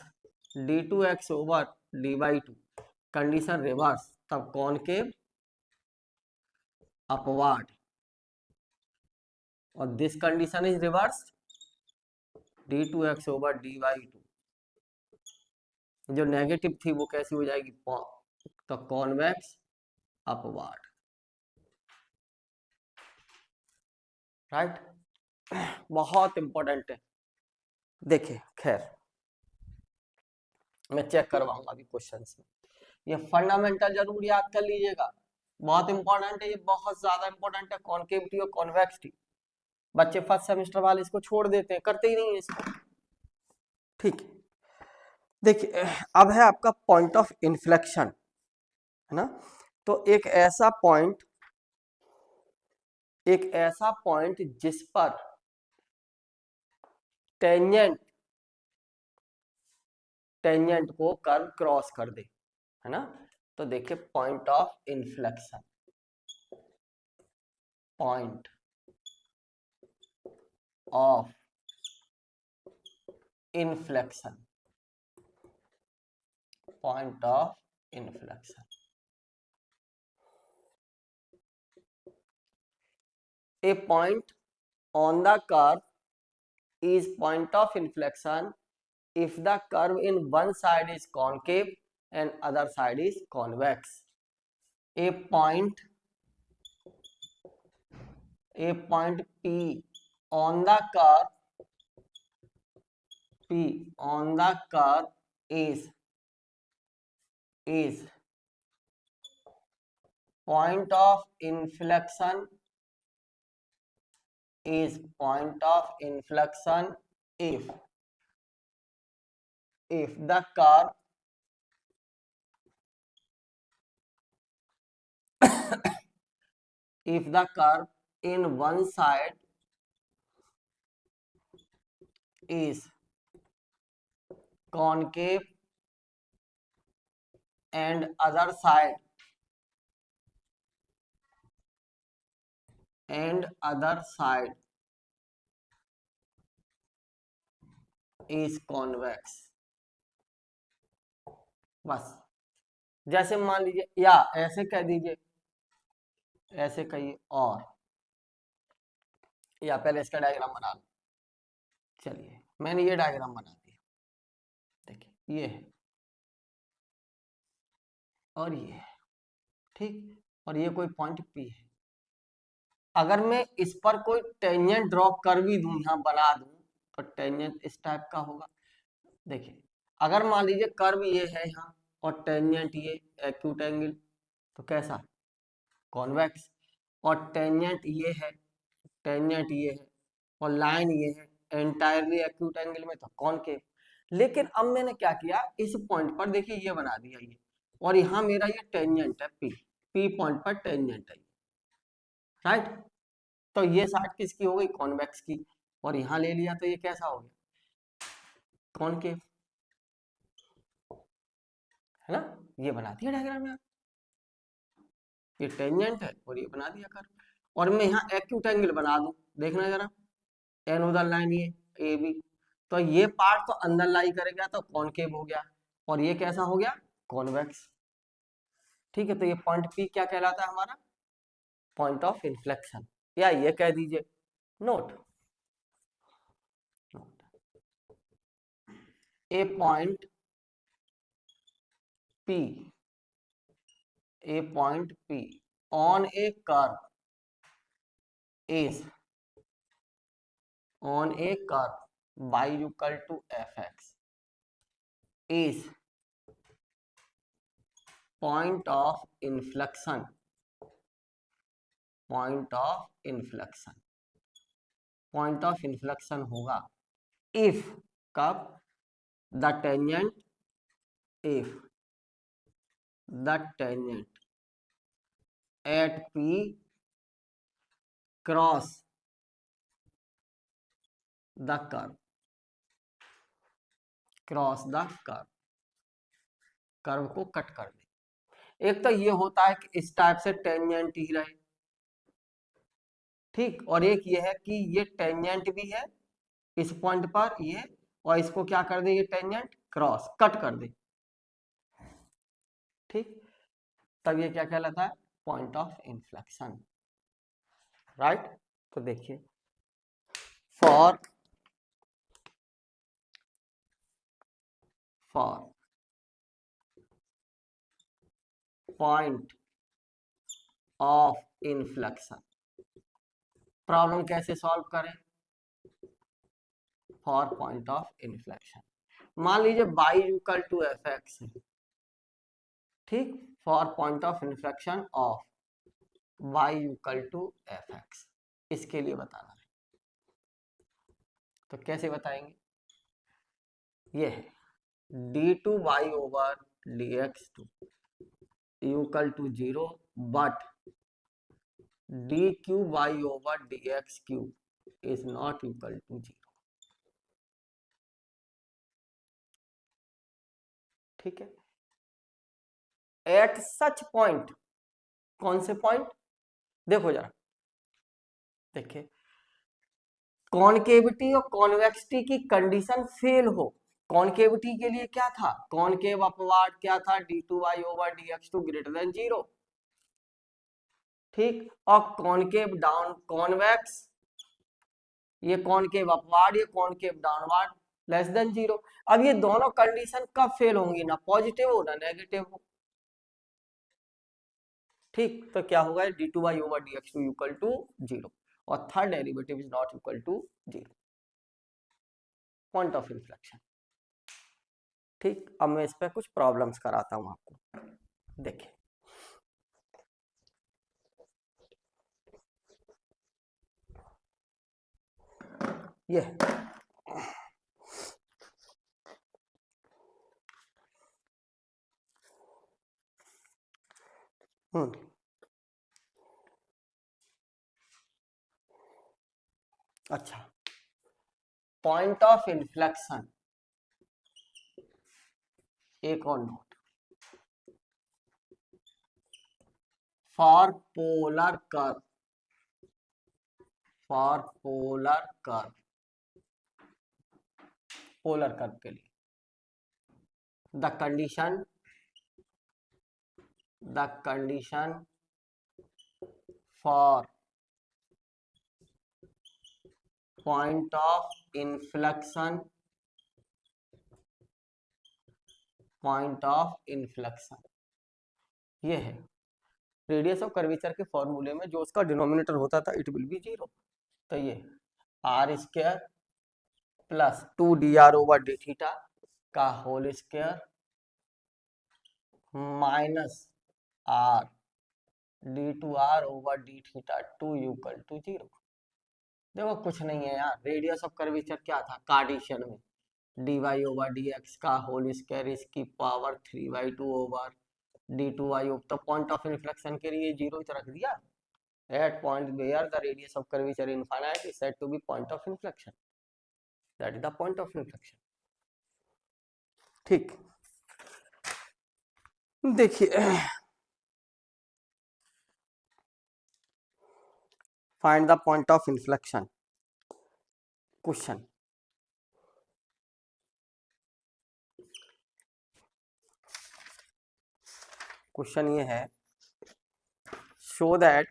D two x over D by two, condition reverse, तब कॉनकेव अपवार्ड, और this condition is reverse D two x over D by two, जो नेगेटिव थी वो कैसी हो जाएगी तो कॉन्वेक्स अपवार्ड, राइट। बहुत इंपॉर्टेंट है, देखिए खैर मैं चेक करवाऊंगा अभी क्वेश्चन में, ये फंडामेंटल जरूर याद कर लीजिएगा, बहुत इंपॉर्टेंट है, ये बहुत ज्यादा इंपॉर्टेंट है, कॉन्केविटी और कॉन्वेक्सिटी। बच्चे फर्स्ट सेमेस्टर वाले इसको छोड़ देते हैं, करते ही नहीं है इसको, ठीक है। देखिए अब है आपका पॉइंट ऑफ इन्फ्लेक्शन, है ना। तो एक ऐसा पॉइंट जिस पर टेंजेंट टेंजेंट को कर्व क्रॉस कर दे, है ना। तो देखिए point of inflection, point of inflection, point of inflection, a point on the curve is point of inflection if the curve in one side is concave and other side is convex. a point P on the curve is point of inflection if the curve in one side is concave and other side and other side is convex। बस, जैसे मान लीजिए, या ऐसे कह दीजिए, ऐसे कहिए, और या पहले इसका डायग्राम बना लो। चलिए मैंने ये डायग्राम बना दिया, देखिए ये है और ये है, ठीक, और ये कोई पॉइंट P है। अगर मैं इस पर कोई टेंजेंट ड्रॉ कर भी दूं, यहाँ बना दूं, तो टेंजेंट इस टाइप का होगा। देखिए अगर मान लीजिए कर्व ये है यहाँ और टेंजेंट ये एक्यूट एंगल, तो कैसा, कॉन्वेक्स। और टेंजेंट ये है, टेंजेंट ये है और लाइन ये है, एंटायरली एक्यूट एंगल में, तो कॉनकेव। लेकिन अब मैंने क्या किया, इस पॉइंट पर देखिए ये बना दिया ये, और यहाँ मेरा ये टेंजेंट है P, P पॉइंट पर टेंजेंट है, राइट। तो ये साइड किसकी हो गई, कॉन्वेक्स की, और यहाँ ले लिया तो ये कैसा हो गया, कॉनकेव, है ना। ये बना दिया डायग्राम में, ये टेंजेंट है और ये बना दिया कर्व। और मैं यहाँ एक्यूट एंगल बना दूं, देखना जरा, एनोदर लाइन ये ए बी, तो ये पार्ट तो अंदर लाई करेगा तो कॉनकेव हो गया, और ये कैसा हो गया, कॉन्वेक्स। ठीक है, तो ये पॉइंट पी क्या कहलाता है हमारा, पॉइंट ऑफ इन्फ्लेक्शन, या ये कह दीजिए note. A point P, a point P on a curve is on a curve y equal to fx is point of inflection, point of inflection, point of inflection होगा if, कब, the tangent, if the tangent at P cross the curve, cross the curve, curve को cut कर दे। एक तो ये होता है कि इस टाइप से टेंजेंट ही रहे, ठीक, और एक ये है कि ये टेंजेंट भी है इस पॉइंट पर ये, और इसको क्या कर दे, ये टेंजेंट क्रॉस कट कर दे, ठीक, तब ये क्या कहलाता है, पॉइंट ऑफ इन्फ्लेक्शन, राइट। तो देखिए, for point of inflection, problem कैसे सॉल्व करें, फॉर पॉइंट ऑफ इन्फ्लेक्शन, मान लीजिए y equal to F x, ठीक, for point of inflection of y equal to F x, इसके लिए बताना है, तो कैसे बताएंगे, ये है d2y over dx2 equal to 0, but dqy over dx3 is not equal to 0, ठीक है। एट सच पॉइंट, कौन से पॉइंट, देखो जरा, देखिए कॉनकेविटी और कॉन्वेक्सिटी की कंडीशन फेल हो, कॉनकेविटी के लिए क्या था, कॉनकेव अपवार्ड क्या था, d2y over dx2 greater than 0, ठीक, और कॉनकेव डाउन, कॉन्वेक्स, ये कॉनकेव अपवार्ड, ये कॉनकेव डाउनवार्ड लेस देन 0। अब ये दोनों कंडीशन कब फेल होंगी, ना पॉजिटिव हो ना नेगेटिव हो, ठीक, तो क्या होगा, d2y over dx2 equal to 0, और third derivative is not equal to 0, point of inflection, ठीक। अब मैं इस पे कुछ प्रॉब्लम्स कराता हूं आपको, देखिए ये हम्म अच्छा, पॉइंट ऑफ इन्फ्लेक्शन, एक और note, for polar curve for polar curve के लिए the condition for point of inflection ये है रेडियस ऑफ कर्वेचर के फॉर्मूले में जो उसका डिनोमिनेटर होता था इट विल बी 0। तो ये r square plus 2dr/d theta का whole square minus r d2r/d theta 2 equal to 0। देखो कुछ नहीं है यार, रेडियस ऑफ कर्वेचर क्या था कार्टेशियन में, dy/dx का होल स्क्वायर इसकी पावर 3/2/d2y। तो पॉइंट ऑफ इन्फ्लेक्शन के लिए 0 ही तो रख दिया। At point where the radius of curvature infinite is said to be point of inflection, that is the point of inflection. ठीक, देखिए find the point of inflection. Question ये है, show that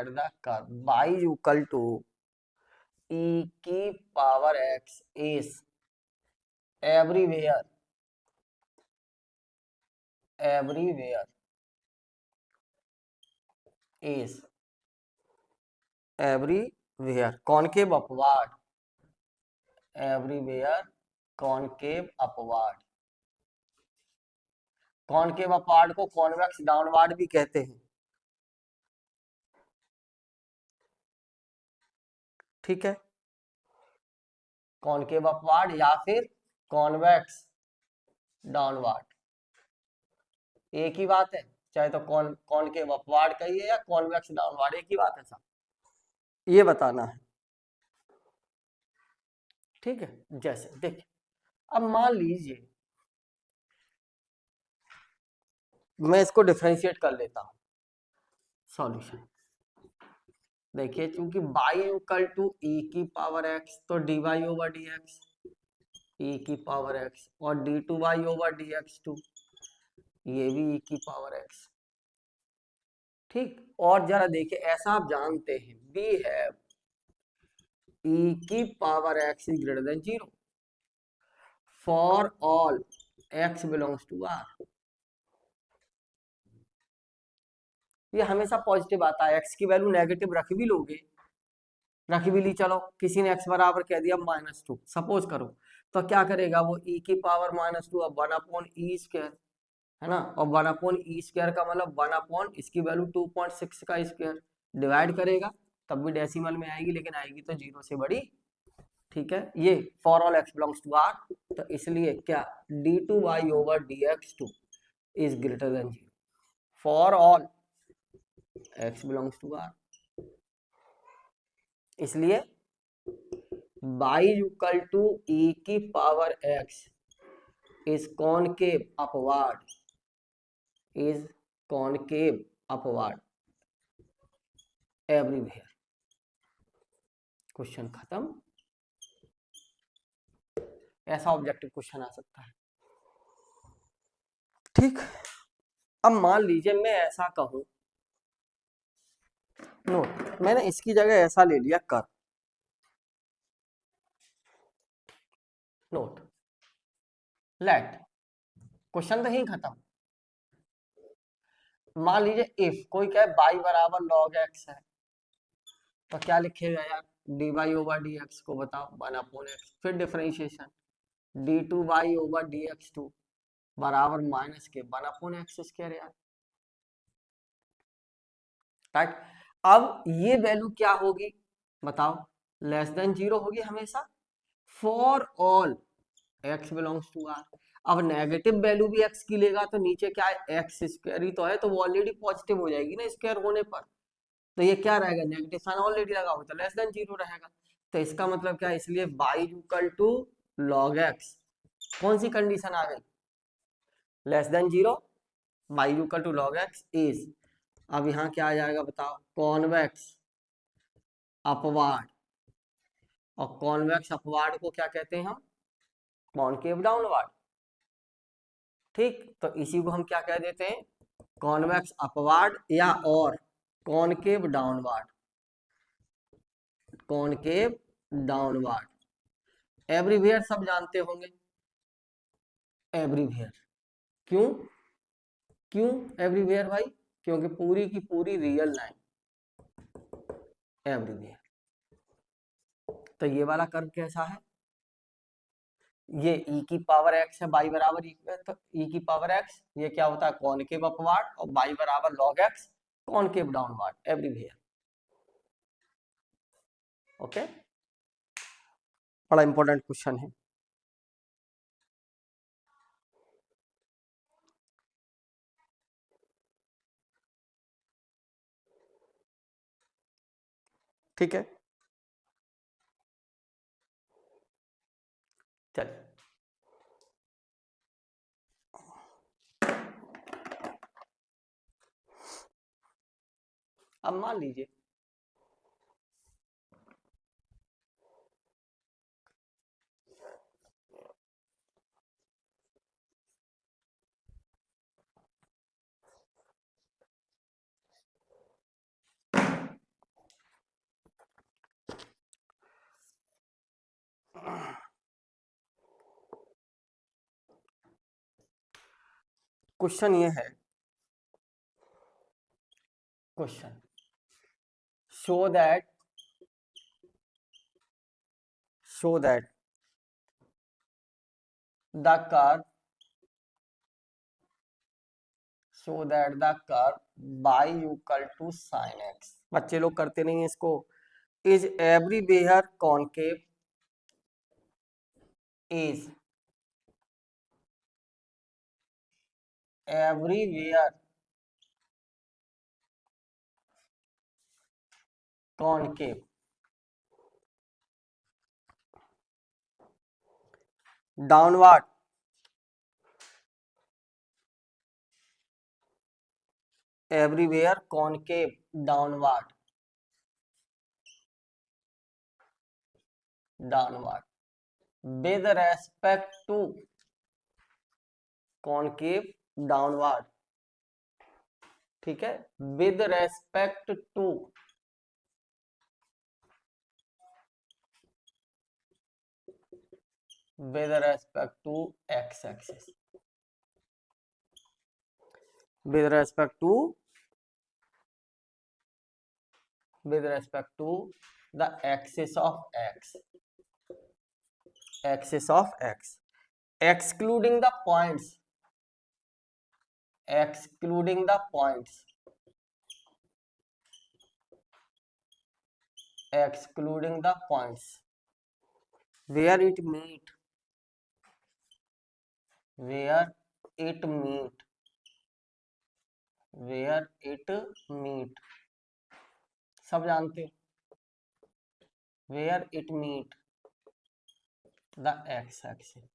the curve y equal to e की power x is everywhere concave upward, concave upward को convex downward भी कहते हैं। ठीक है, कॉनकेव अपवार्ड या फिर कॉन्वेक्स डाउनवार्ड एक ही बात है, चाहे तो कॉनकेव अपवार्ड कहिए या कॉन्वेक्स डाउनवार्ड, एक ही बात है साहब, ये बताना है। ठीक है, जैसे देखिए अब मान लीजिए मैं इसको डिफरेंशिएट कर लेता हूं सॉल्यूशन। देखिए चूंकि y इक्वल टू e की पावर x तो dy/dx e की पावर x और d2y/dx2 ये भी e की पावर x। ठीक, और जरा देखिए ऐसा आप जानते हैं we have e की power x is greater than 0 for all x belongs to r। ये हमेशा पॉजिटिव आता है, x की वैल्यू नेगेटिव रख भी लोगे, रख भी ली, चलो किसी ने x बराबर कह दिया -2 सपोज करो, तो क्या करेगा वो e की पावर -2 अब 1/e² है ना, और 1/e² का मतलब 1 इसकी वैल्यू 2.6 का स्क्वायर डिवाइड करेगा, तब भी डेसिमल में आएगी लेकिन आएगी तो 0 से बड़ी। ठीक है, ये for all x belongs to r, तो इसलिए क्या d2y/dx2 is greater than 0 for all x belongs to r। इसलिए y इक्वल टू e की power x is concave upward everywhere. Question खत्म। ऐसा ऑब्जेक्टिव क्वेश्चन आ सकता है। ठीक, अब मान लीजिए मैं ऐसा कहूं, नोट मैंने इसकी जगह ऐसा ले लिया कर, नोट लेट, क्वेश्चन तो ही खत्म। मान लीजिए इफ कोई कहे y बराबर log x है, तो क्या लिखेगा यार, dy/dx को बताओ 1/x, फिर डिफरेंशिएशन d2y/dx2 बराबर माइनस के 1/x² यार। राइट, अब ये वैल्यू क्या होगी बताओ, लेस देन 0 होगी हमेशा for all x belongs to r। अब नेगेटिव वैल्यू भी x की लेगा तो नीचे क्या है x² ही तो है, तो वो ऑलरेडी पॉजिटिव हो जाएगी ना स्क्वायर होने पर, तो ये क्या रहेगा नेगेटिव साइन ऑलरेडी लगा हुआ, तो लेस देन 0 रहेगा। तो इसका मतलब क्या है, इसलिए y equal to log x, कौन सी कंडीशन आ गई, less than 0, y equal to log x is, अब यहाँ क्या आ जाएगा बताओ, कॉन्वेक्स अपवार्ड, और कॉन्वेक्स अपवार्ड को क्या कहते हैं हम, कॉनकेव डाउनवार्ड। ठीक, तो इसी को हम क्या कह देते हैं, कॉन्वेक्स अपवार्ड या और concave downward, concave downward. Everywhere सब जानते होंगे, एवरीवेयर, क्यों क्यों एवरीवेयर भाई, क्योंकि पूरी की पूरी रियल लाइन एवरीवेयर। तो ये वाला कर्व कैसा है, ये e की पावर x है, y बराबर तो e की पावर x, ये क्या होता है कॉनकेव अपवार्ड, और y बराबर log x concave downward everywhere. Okay, बड़ा इंपॉर्टेंट क्वेश्चन है। ठीक है, चलिए अब मान लीजिए क्वेश्चन ये है, question show that the curve y equal to sin x, बच्चे लोग करते नहीं है इसको, is everywhere concave, is everywhere concave downward, everywhere concave downward, with respect to concave downward. ठीक है, with respect to x axis, with respect to the axis of x, excluding the points where it meet सब जानते हो, where it meet the x axis।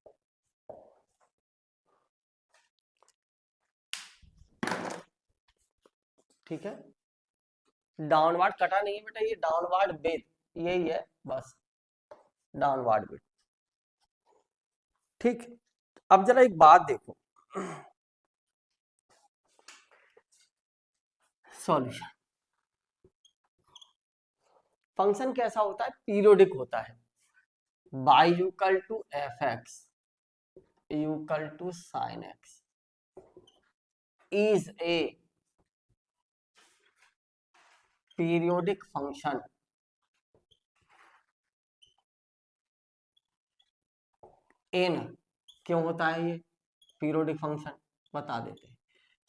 ठीक है, downward कटा नहीं है बेटा, ये डाउनवर्ड विद, यही है बस, डाउनवर्ड विद। ठीक, अब जरा एक बात देखो, सॉल्यूशन फंक्शन कैसा होता है, पीरियोडिक होता है, y equal to F X equal to sine X is a periodic function in, क्यों होता है ये पीरियोडिक फंक्शन, बता देते हैं।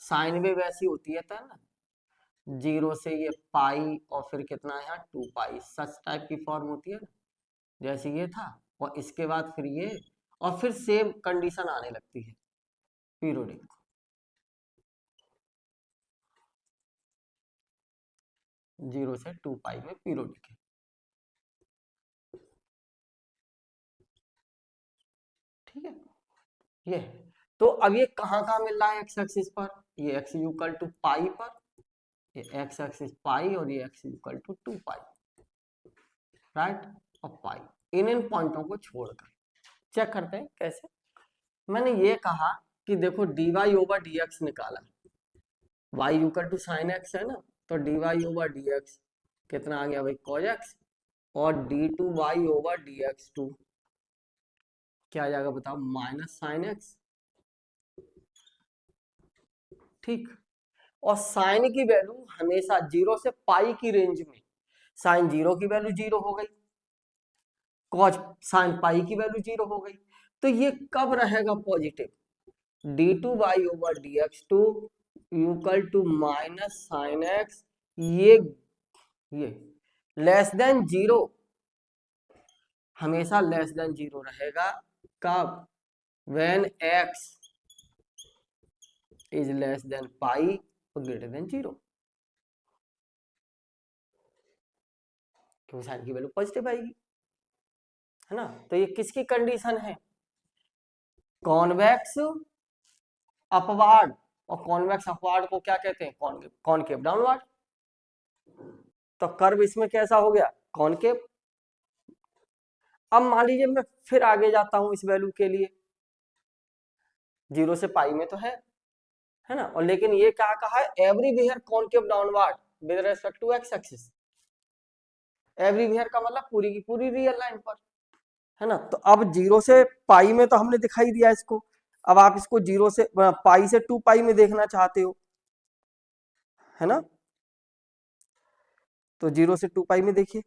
साइन वेव ऐसी होती है ना, 0 से ये पाई और फिर कितना है यहाँ 2 पाई, सच टाइप की फॉर्म होती है ना, जैसे ये था, और इसके बाद फिर ये, और फिर सेम कंडीशन आने लगती है पीरियोडिक, 0 से 2 पाई में पीरियोडिक है। ठीक है, ये तो अब ये कहाँ मिल रहा है एक्स एक्सिस पर, ये एक्स इक्वल टू पाई पर, ये एक्स एक्सिस पाई और ये X equal to 2 pi, right, और पाई इन पॉइंटों को छोड़कर चेक करते हैं कैसे। मैंने ये कहा कि देखो dy ओवर dx निकाला, y equal to sine x है ना, तो dy ओवर dx कितना आ गया भाई cos x, और d2y ओवर dx2 क्या आ जाएगा बताओ, माइनस साइन एक्स, ठीक। और साइन की वैल्यू हमेशा 0 से पाई की रेंज में, साइन 0 की वैल्यू 0 हो गई, कॉज साइन पाई की वैल्यू 0 हो गई, तो ये कब रहेगा positive, d2y over dx2 equal to minus sine x, ये लेस देन 0, हमेशा लेस देन 0 रहेगा, कब, when x is less than pi और ग्रेटर देन 0, क्योंकि साइन की वैल्यू पॉजिटिव आएगी, है ना। तो ये किसकी कंडीशन है, कॉन्वेक्स अपवार्ड, और कॉन्वेक्स अपवार्ड को क्या कहते हैं, कॉनकेव डाउनवर्ड, तो कर्व इसमें कैसा हो गया, कॉनकेव। अब मान लीजिए मैं फिर आगे जाता हूं इस वैल्यू के लिए, 0 से पाई में तो है ना, और लेकिन ये क्या कहा है, everywhere concave downward with respect to x axis, everywhere का मतलब पूरी की पूरी रियल लाइन पर, है ना। तो अब 0 से पाई में तो हमने दिखाई दिया इसको, अब आप इसको 0 से पाई से 2 पाई में देखना चाहते हो, है ना, तो 0 से 2 पाई में देखिए,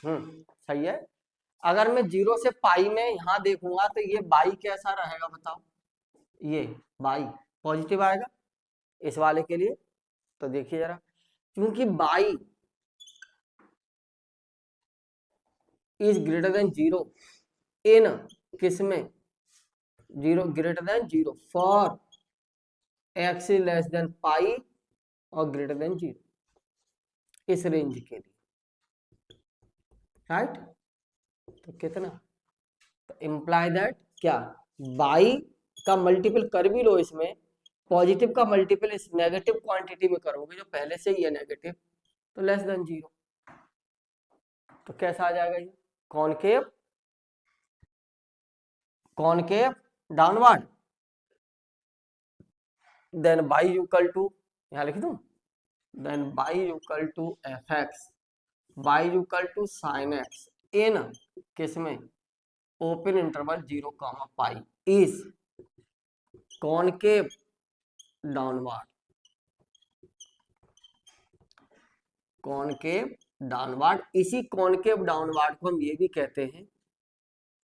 सही है। अगर मैं 0 से पाई में यहां देखूंगा तो ये बाई कैसा रहेगा बताओ, ये बाई पॉजिटिव आएगा इस वाले के लिए, तो देखिए जरा, क्योंकि y is greater than 0 in किसमें, 0 greater than 0 for x is less than pi और ग्रेटर देन 0, इस रेंज के लिए, राइट। तो कितना, तो इम्प्लाई दैट क्या, बाई का मल्टीपल कर भी लो इसमें, पॉजिटिव का मल्टीपल इस नेगेटिव क्वांटिटी में करोगे जो पहले से ही है नेगेटिव, तो लेस देन 0, तो कैसा आ जाएगा ये, concave, concave downward, then y equal to, यहां लिख दूं, then y equal to F x, y equal to sine x in किसमें, open interval 0 pi is concave downward, concave downward, इसी कॉनकेव डाउनवर्ड को हम ये भी कहते हैं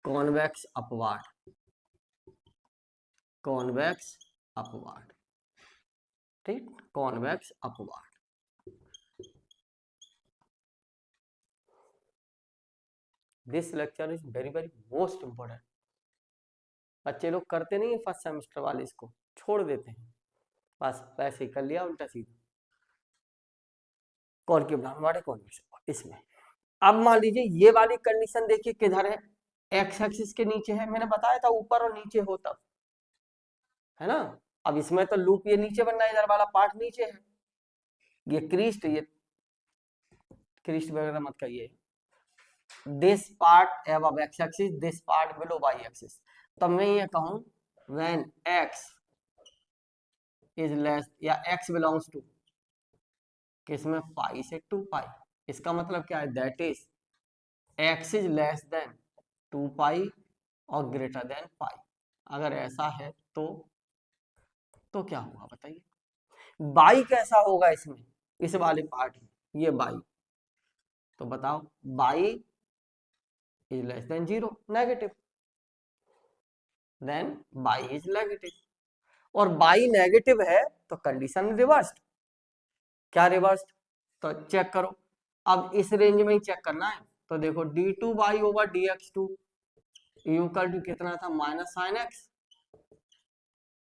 कॉन्वेक्स अपवार्ड, कॉन्वेक्स अपवार्ड, ठीक, convex upward. This lecture is very very most important, बच्चे लोग करते नहीं है फर्स्ट सेमेस्टर वाले, इसको छोड़ देते हैं, बस वैसे ही कर लिया उल्टा सीधा, कॉनकेव डाउनवर्ड है कॉन्वेक्स इसमें। अब मान लीजिए ये वाली कंडीशन देखिए किधर है, एक्स एक्सिस के नीचे है, मैंने बताया था ऊपर और नीचे हो तब, है ना। अब इसमें तो लूप ये नीचे बनना है, इधर वाला पार्ट नीचे है, ये क्रीस्ट, ये क्रीस्ट वगैरह मत कहिए, this part above x axis, this part below y axis, तो मैं ये कहूं when x is less या x belongs to किसमें, पाई से 2 पाई, इसका मतलब क्या है, that is x is less then 2 पाई और ग्रेटर देन पाई, अगर ऐसा है तो क्या होगा बताइए, बाई कैसा होगा इसमें, इस वाले पार्ट में, ये बाई, तो बताओ y is less than 0 negative, then y is negative, और बाई नेगेटिव है तो कंडीशन रिवर्स्ड, क्या रिवर्स्ड, तो चेक करो, अब इस रेंज में ही चेक करना है, तो देखो d2y over dx2 equal to कितना था, माइनस साइन एक्स,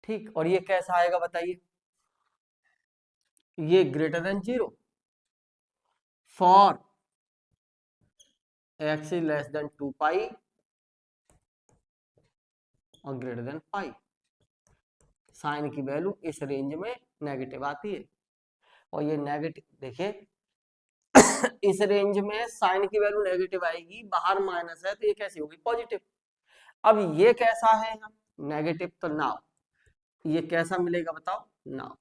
ठीक, और ये कैसा आएगा बताइए, ये greater than 0 for x is less then 2 पाई और ग्रेटर देन पाई, साइन की वैल्यू इस रेंज में नेगेटिव आती है। और ये नेगेटिव देखिए इस रेंज में साइन की वैल्यू नेगेटिव आएगी, बाहर माइनस है तो ये कैसी होगी पॉजिटिव। अब ये कैसा है हम नेगेटिव, तो नाउ ये कैसा मिलेगा बताओ, नाउ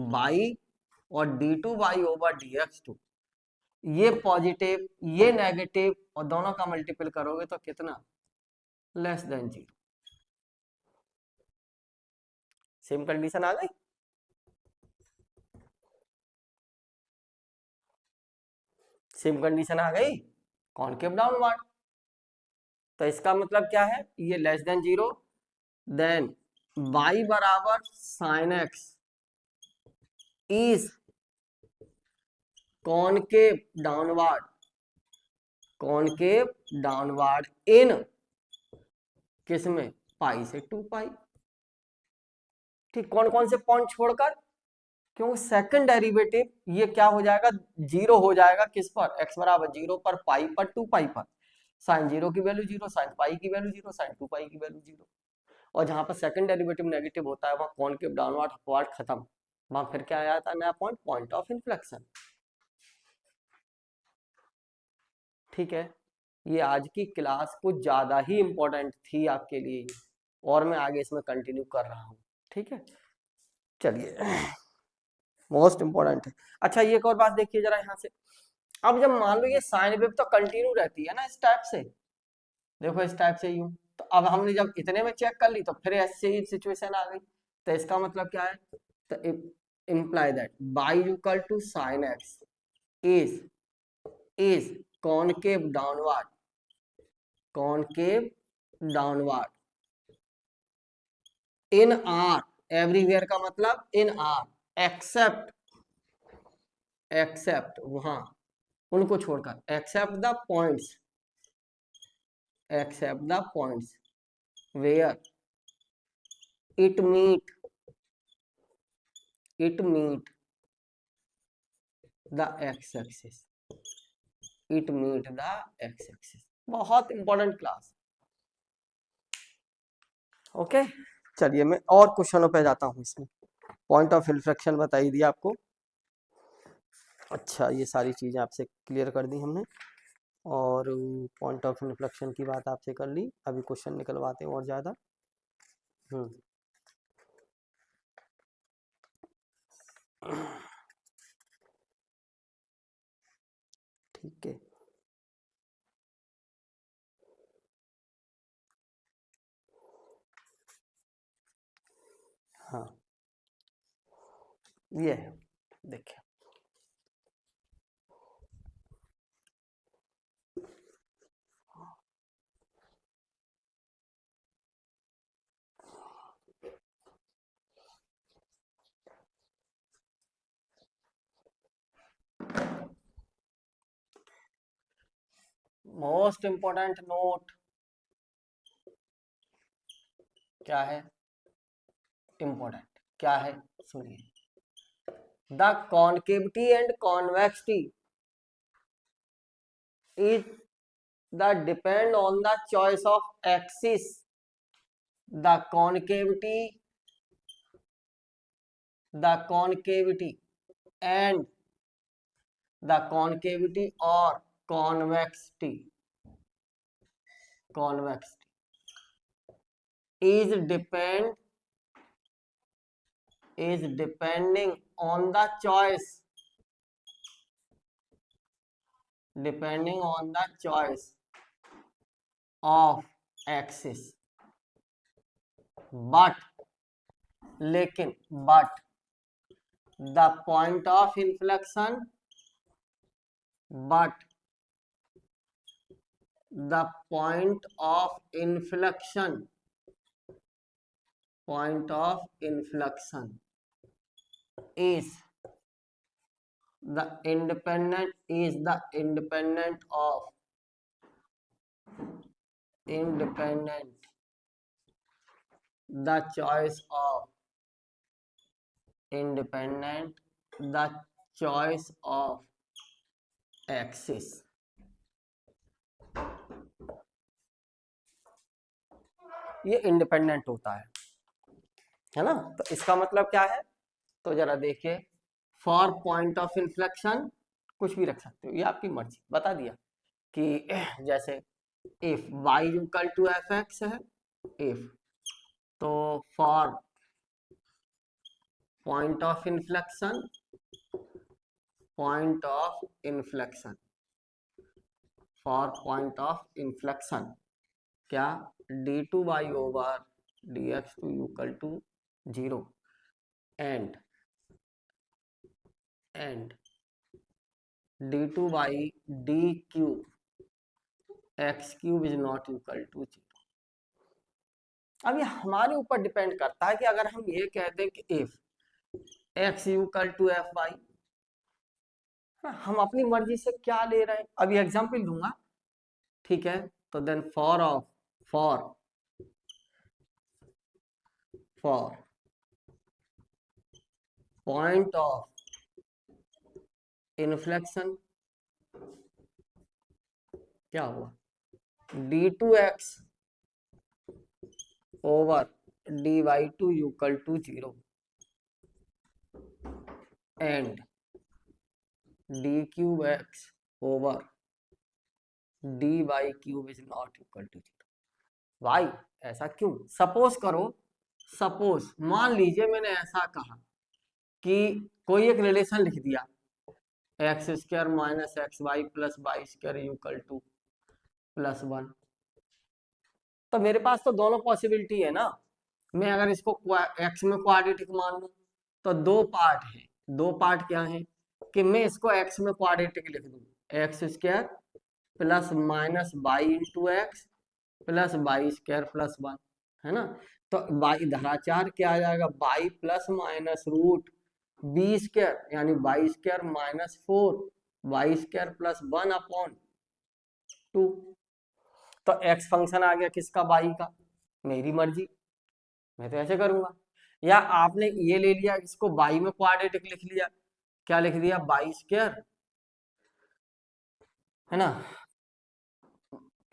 बाई और d2 बाई ओवर dx2, ये पॉजिटिव ये नेगेटिव और दोनों का मल्टीपल करोगे तो कितना, लेस देन 0। सेम कंडीशन आ गई। सेम कंडीशन आ गई कॉनकेव डाउनवर्ड। तो इसका मतलब क्या है, ये लेस देन 0, देन y बराबर sign X is concave downward, concave downward in किसमें, पाई से 2 पाई। ठीक, कौन कौन से पॉइंट छोड़कर, क्योंकि सेकंड डेरिवेटिव ये क्या हो जाएगा, 0 हो जाएगा किस पर, x बराबर 0 पर, पाई पर, 2 पाई पर। साइन 0 की वैल्यू 0, साइन पाई की वैल्यू 0, साइन 2 पाई की वैल्यू 0। और जहां पर सेकंड डेरिवेटिव नेगेटिव होता है वहां कॉनकेव डाउनवर्ड अपवर्ड खत्म, वहां फिर क्या आया था नया पॉइंट, पॉइंट ऑफ इन्फ्लेक्शन। ठीक है, ये आज की क्लास कुछ ज्यादा ही इंपॉर्टेंट थी आपके लिए और मैं आगे इसमें कंटिन्यू कर रहा हूँ। ठीक है, चलिए मोस्ट इंपॉर्टेंट है। अच्छा ये एक और बात देखिए जरा यहाँ से, अब जब मान लो ये साइन वेव तो कंटिन्यू रहती है ना इस टाइप से, देखो इस टाइप से यूं, तो अब हमने जब इतने में चेक कर ली तो फिर ऐसे ही सिचुएशन आ गई, तो इसका मतलब क्या है, तो imply that y equal to sin x is concave downward, concave downward in R, everywhere का मतलब in R except वहां उनको छोड़कर, except the points where it meet the x-axis, बहुत इंपॉर्टेंट क्लास। ओके, चलिए मैं और क्वेश्चनों पे जाता हूँ। इसमें पॉइंट ऑफ इन्फ्लेक्शन बताई दिया आपको। अच्छा ये सारी चीजें आपसे क्लियर कर दी हमने और पॉइंट ऑफ इन्फ्लेक्शन की बात आपसे कर ली। अभी क्वेश्चन निकलवाते हैं और ज्यादा। ठीक है, हाँ ये देखिए मोस्ट इंपॉर्टेंट नोट क्या है, इंपॉर्टेंट क्या है सुनिए, the concavity and convexity is the depend on the choice of axis, the concavity and the concavity or convexity is depending on the choice of axis, but the point of inflection is the independent of the choice choice of axis, ये independent होता है ना। तो इसका मतलब क्या है, तो जरा देखिए, फॉर पॉइंट ऑफ इन्फ्लेक्शन कुछ भी रख सकते हो, ये आपकी मर्जी, बता दिया कि जैसे if y equal to F x है, इफ, तो for point of inflection, point of inflection, for point of inflection क्या, d two y over D x two equal to 0 and d two y d cube x cube is not equal to 0। अब ये हमारे ऊपर depend करता है कि अगर हम ये कहते हैं कि if x equal to F y, हम अपनी मर्जी से क्या ले रहे हैं, अभी एग्जाम्पल दूंगा, ठीक है। तो then for point of inflection क्या हुआ, d two x over d y two equal to 0 and d cube x over d y cube is not equal to 0। Why, ऐसा क्यों, सपोज करो, सपोज मान लीजिए मैंने ऐसा कहा कि कोई एक रिलेशन लिख दिया, x square minus x y plus y square equal to +1, तो मेरे पास तो दोनों पॉसिबिलिटी है ना। मैं अगर इसको एक्स में क्वाड्रेटिक मान लूं तो दो पार्ट है, दो पार्ट क्या है कि मैं इसको एक्स में क्वाड्रेटिक लिख दूं, x square plus minus y into x plus y square plus 1, है ना। तो बाई धराचार क्या आ जाएगा, y plus minus root b square यानी y square minus 4 y square plus 1/2। तो एक्स फंक्शन आ गया किसका, बाई का, मेरी मर्जी, मैं तो ऐसे करूंगा। या आपने ये ले लिया, इसको बाई में क्वाड्रेटिक लिख लिया, क्या लिख दिया, बाई स्क्वायर, है ना,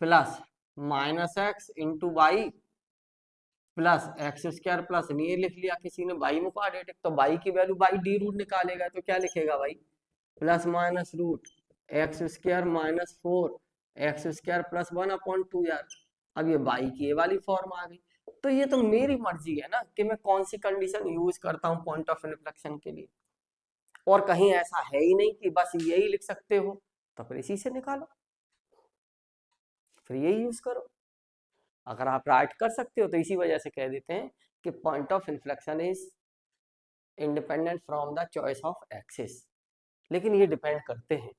plus minus x into y plus x square plus, ये लिख लिया किसी ने बाई में क्वाड्रेटिक, तो बाई की वैल्यू बाई डी रूट निकालेगा, तो क्या लिखेगा भाई, plus minus root x square minus 4 x square plus 1/2 यार। अब ये बाई की ये वाली फॉर्म आ गई। तो ये तो मेरी मर्जी है ना कि मैं कौन सी कंडीशन यूज करता हूँ पॉइंट ऑफ इन्फ्लेक्शन के लिए, और कहीं ऐसा है ही नहीं कि बस यही लिख सकते हो, तो फिर इसी से निकालो, फिर यही यूज करो। अगर आप राइट कर सकते हो तो इसी वजह से कह देते हैं कि point of inflection is independent from the choice of axis. लेकिन ये डिपेंड करते हैं,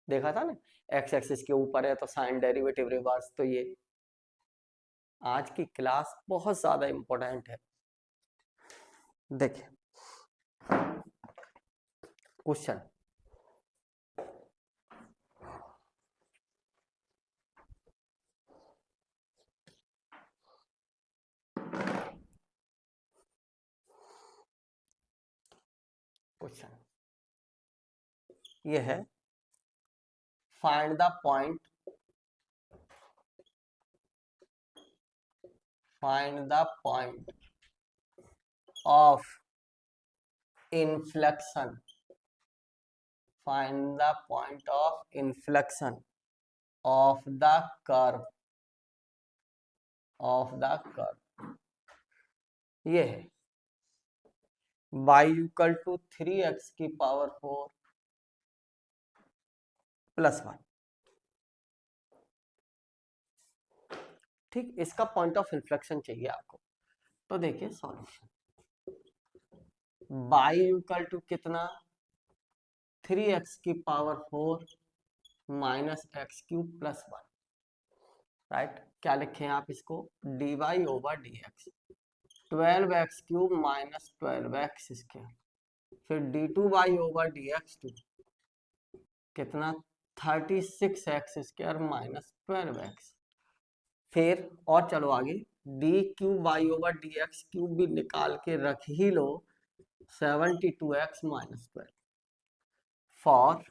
देखा था ना, एक्स एक्सिस के ऊपर है तो साइन डेरिवेटिव रिवर्स, तो ये आज की क्लास बहुत ज्यादा इंपॉर्टेंट है। देखिए क्वेश्चन, ये है, find the point, of inflection, find the point of inflection of the curve, ये है y इक्वल टू 3x की पावर 4 प्लस 1, ठीक, इसका पॉइंट ऑफ इन्फ्लेक्शन चाहिए आपको। तो देखिए सॉल्यूशन, y इक्वल टू कितना, 3x की power 4 minus x cube plus 1, right. क्या लिखे हैं आप इसको, dy over dx 12x cube minus 12x square, फिर d2y ओवर dx2 कितना, 36x स्क्वायर माइनस 12x, फिर और चलो आगे, d cube y over D x cube भी निकाल के रख ही लो, 72x minus 12, for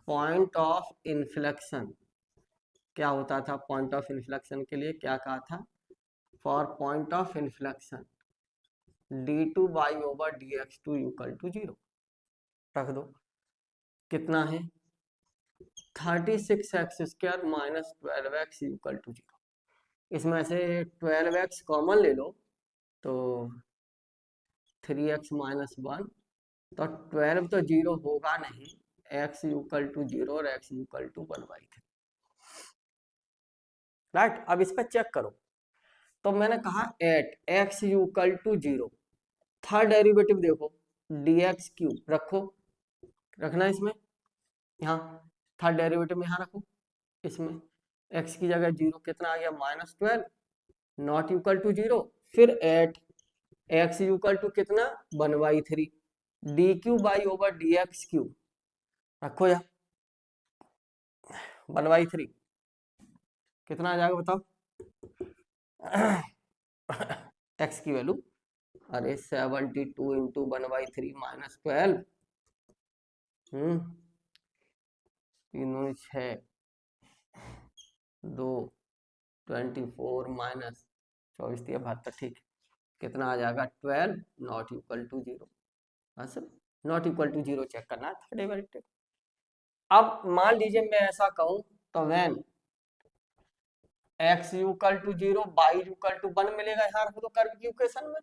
point of inflection, क्या होता था पॉइंट ऑफ इन्फ्लेक्शन के लिए, क्या कहा था, for point of inflection d2 y over dx2 equal to 0 रख दो। कितना है 36x² minus 12x equal to 0। इसमें से 12x कॉमन ले लो तो 3x माइनस 1, तो 12 तो 0 होगा नहीं, x इक्वल टू 0 और x इक्वल टू 1/3। राइट, अब इस पर चेक करो। तो मैंने कहा at x equal to 0, third derivative देखो dx³ रखो, रखना इसमें, यहाँ थर्ड डेरिवेटिव में यहाँ रखो, इसमें x की जगह 0 कितना आ गया -12 नॉट इक्वल टू 0, फिर एट x इक्वल टू कितना 1/3 dq बाई ओवर dx³ रखो या 1/3 कितना आ जाएगा बताओ x की वैल्यू, अरे 72 इंटू 1/3 माइनस 12, तीनों 6 2 24 माइनस 24 72, ठीक, कितना आ जाएगा 12 नॉट इक्वल टू 0। बस नॉट इक्वल टू 0 चेक करना है थर्ड डेरिवेटिव। अब मान लीजिए मैं ऐसा कहूं तो when x equal to 0 y equal to 1 मिलेगा, यहाँ रख दो कर्व की इक्वेशन में,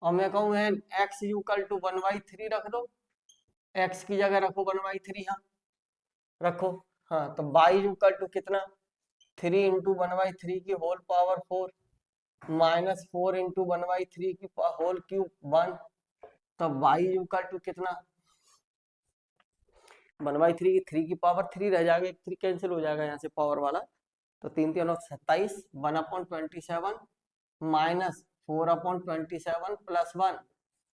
और मैं कहूं व्हेन x इक्वल टू 1/3 रख दो, x की जगह रखो 1/3 यहाँ रखो, हाँ तो y इक्वल टू कितना 3 इंटू 1/3 की होल पावर 4 माइनस 4 इंटू 1/3 की होल क्यूब 1, तो y इक्वल टू कितना 1/3 की 3 की पावर 3 रह जाएगा, 3 कैंसिल हो जाएगा यहाँ से पावर वाला, तो 3 3 27 1/27 minus 4/27 plus 1,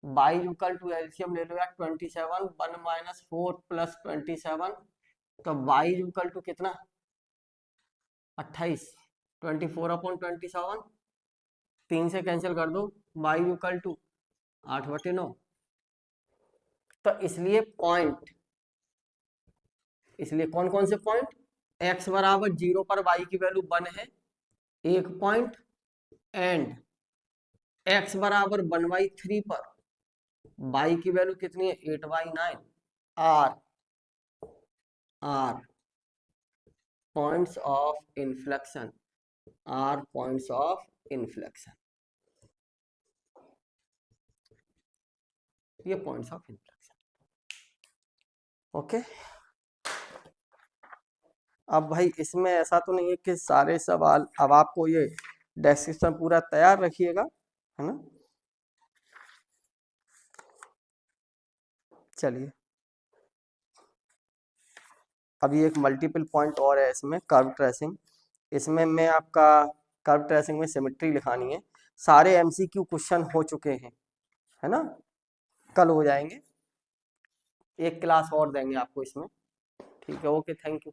y equal to LCM ले लो यार 27 1 माइनस 4 प्लस 27, तो y इक्वल टू कितना 28 24/27 3 से कैंसिल कर दो, y इक्वल टू 8/9। तो इसलिए पॉइंट, इसलिए कौन कौन से पॉइंट, x बराबर 0 पर y की वैल्यू 1 है एक पॉइंट, एंड x बराबर 1/3 पर y की वैल्यू कितनी है 8/9 are points of inflection, are points of inflection, ये पॉइंट्स ऑफ इन्फ्लेक्शन। ओके, अब भाई इसमें ऐसा तो नहीं है कि सारे सवाल, अब आपको ये डिस्कशन पूरा तैयार रखिएगा, है ना। चलिए अभी एक मल्टीपल पॉइंट और है इसमें, कर्व ट्रेसिंग। इसमें मैं आपका कर्व ट्रेसिंग में सिमेट्री लिखानी है, सारे एमसीक्यू क्वेश्चन हो चुके हैं, है ना, कल हो जाएंगे, एक क्लास और देंगे आपको इसमें, ठीक है। Okay, thank you.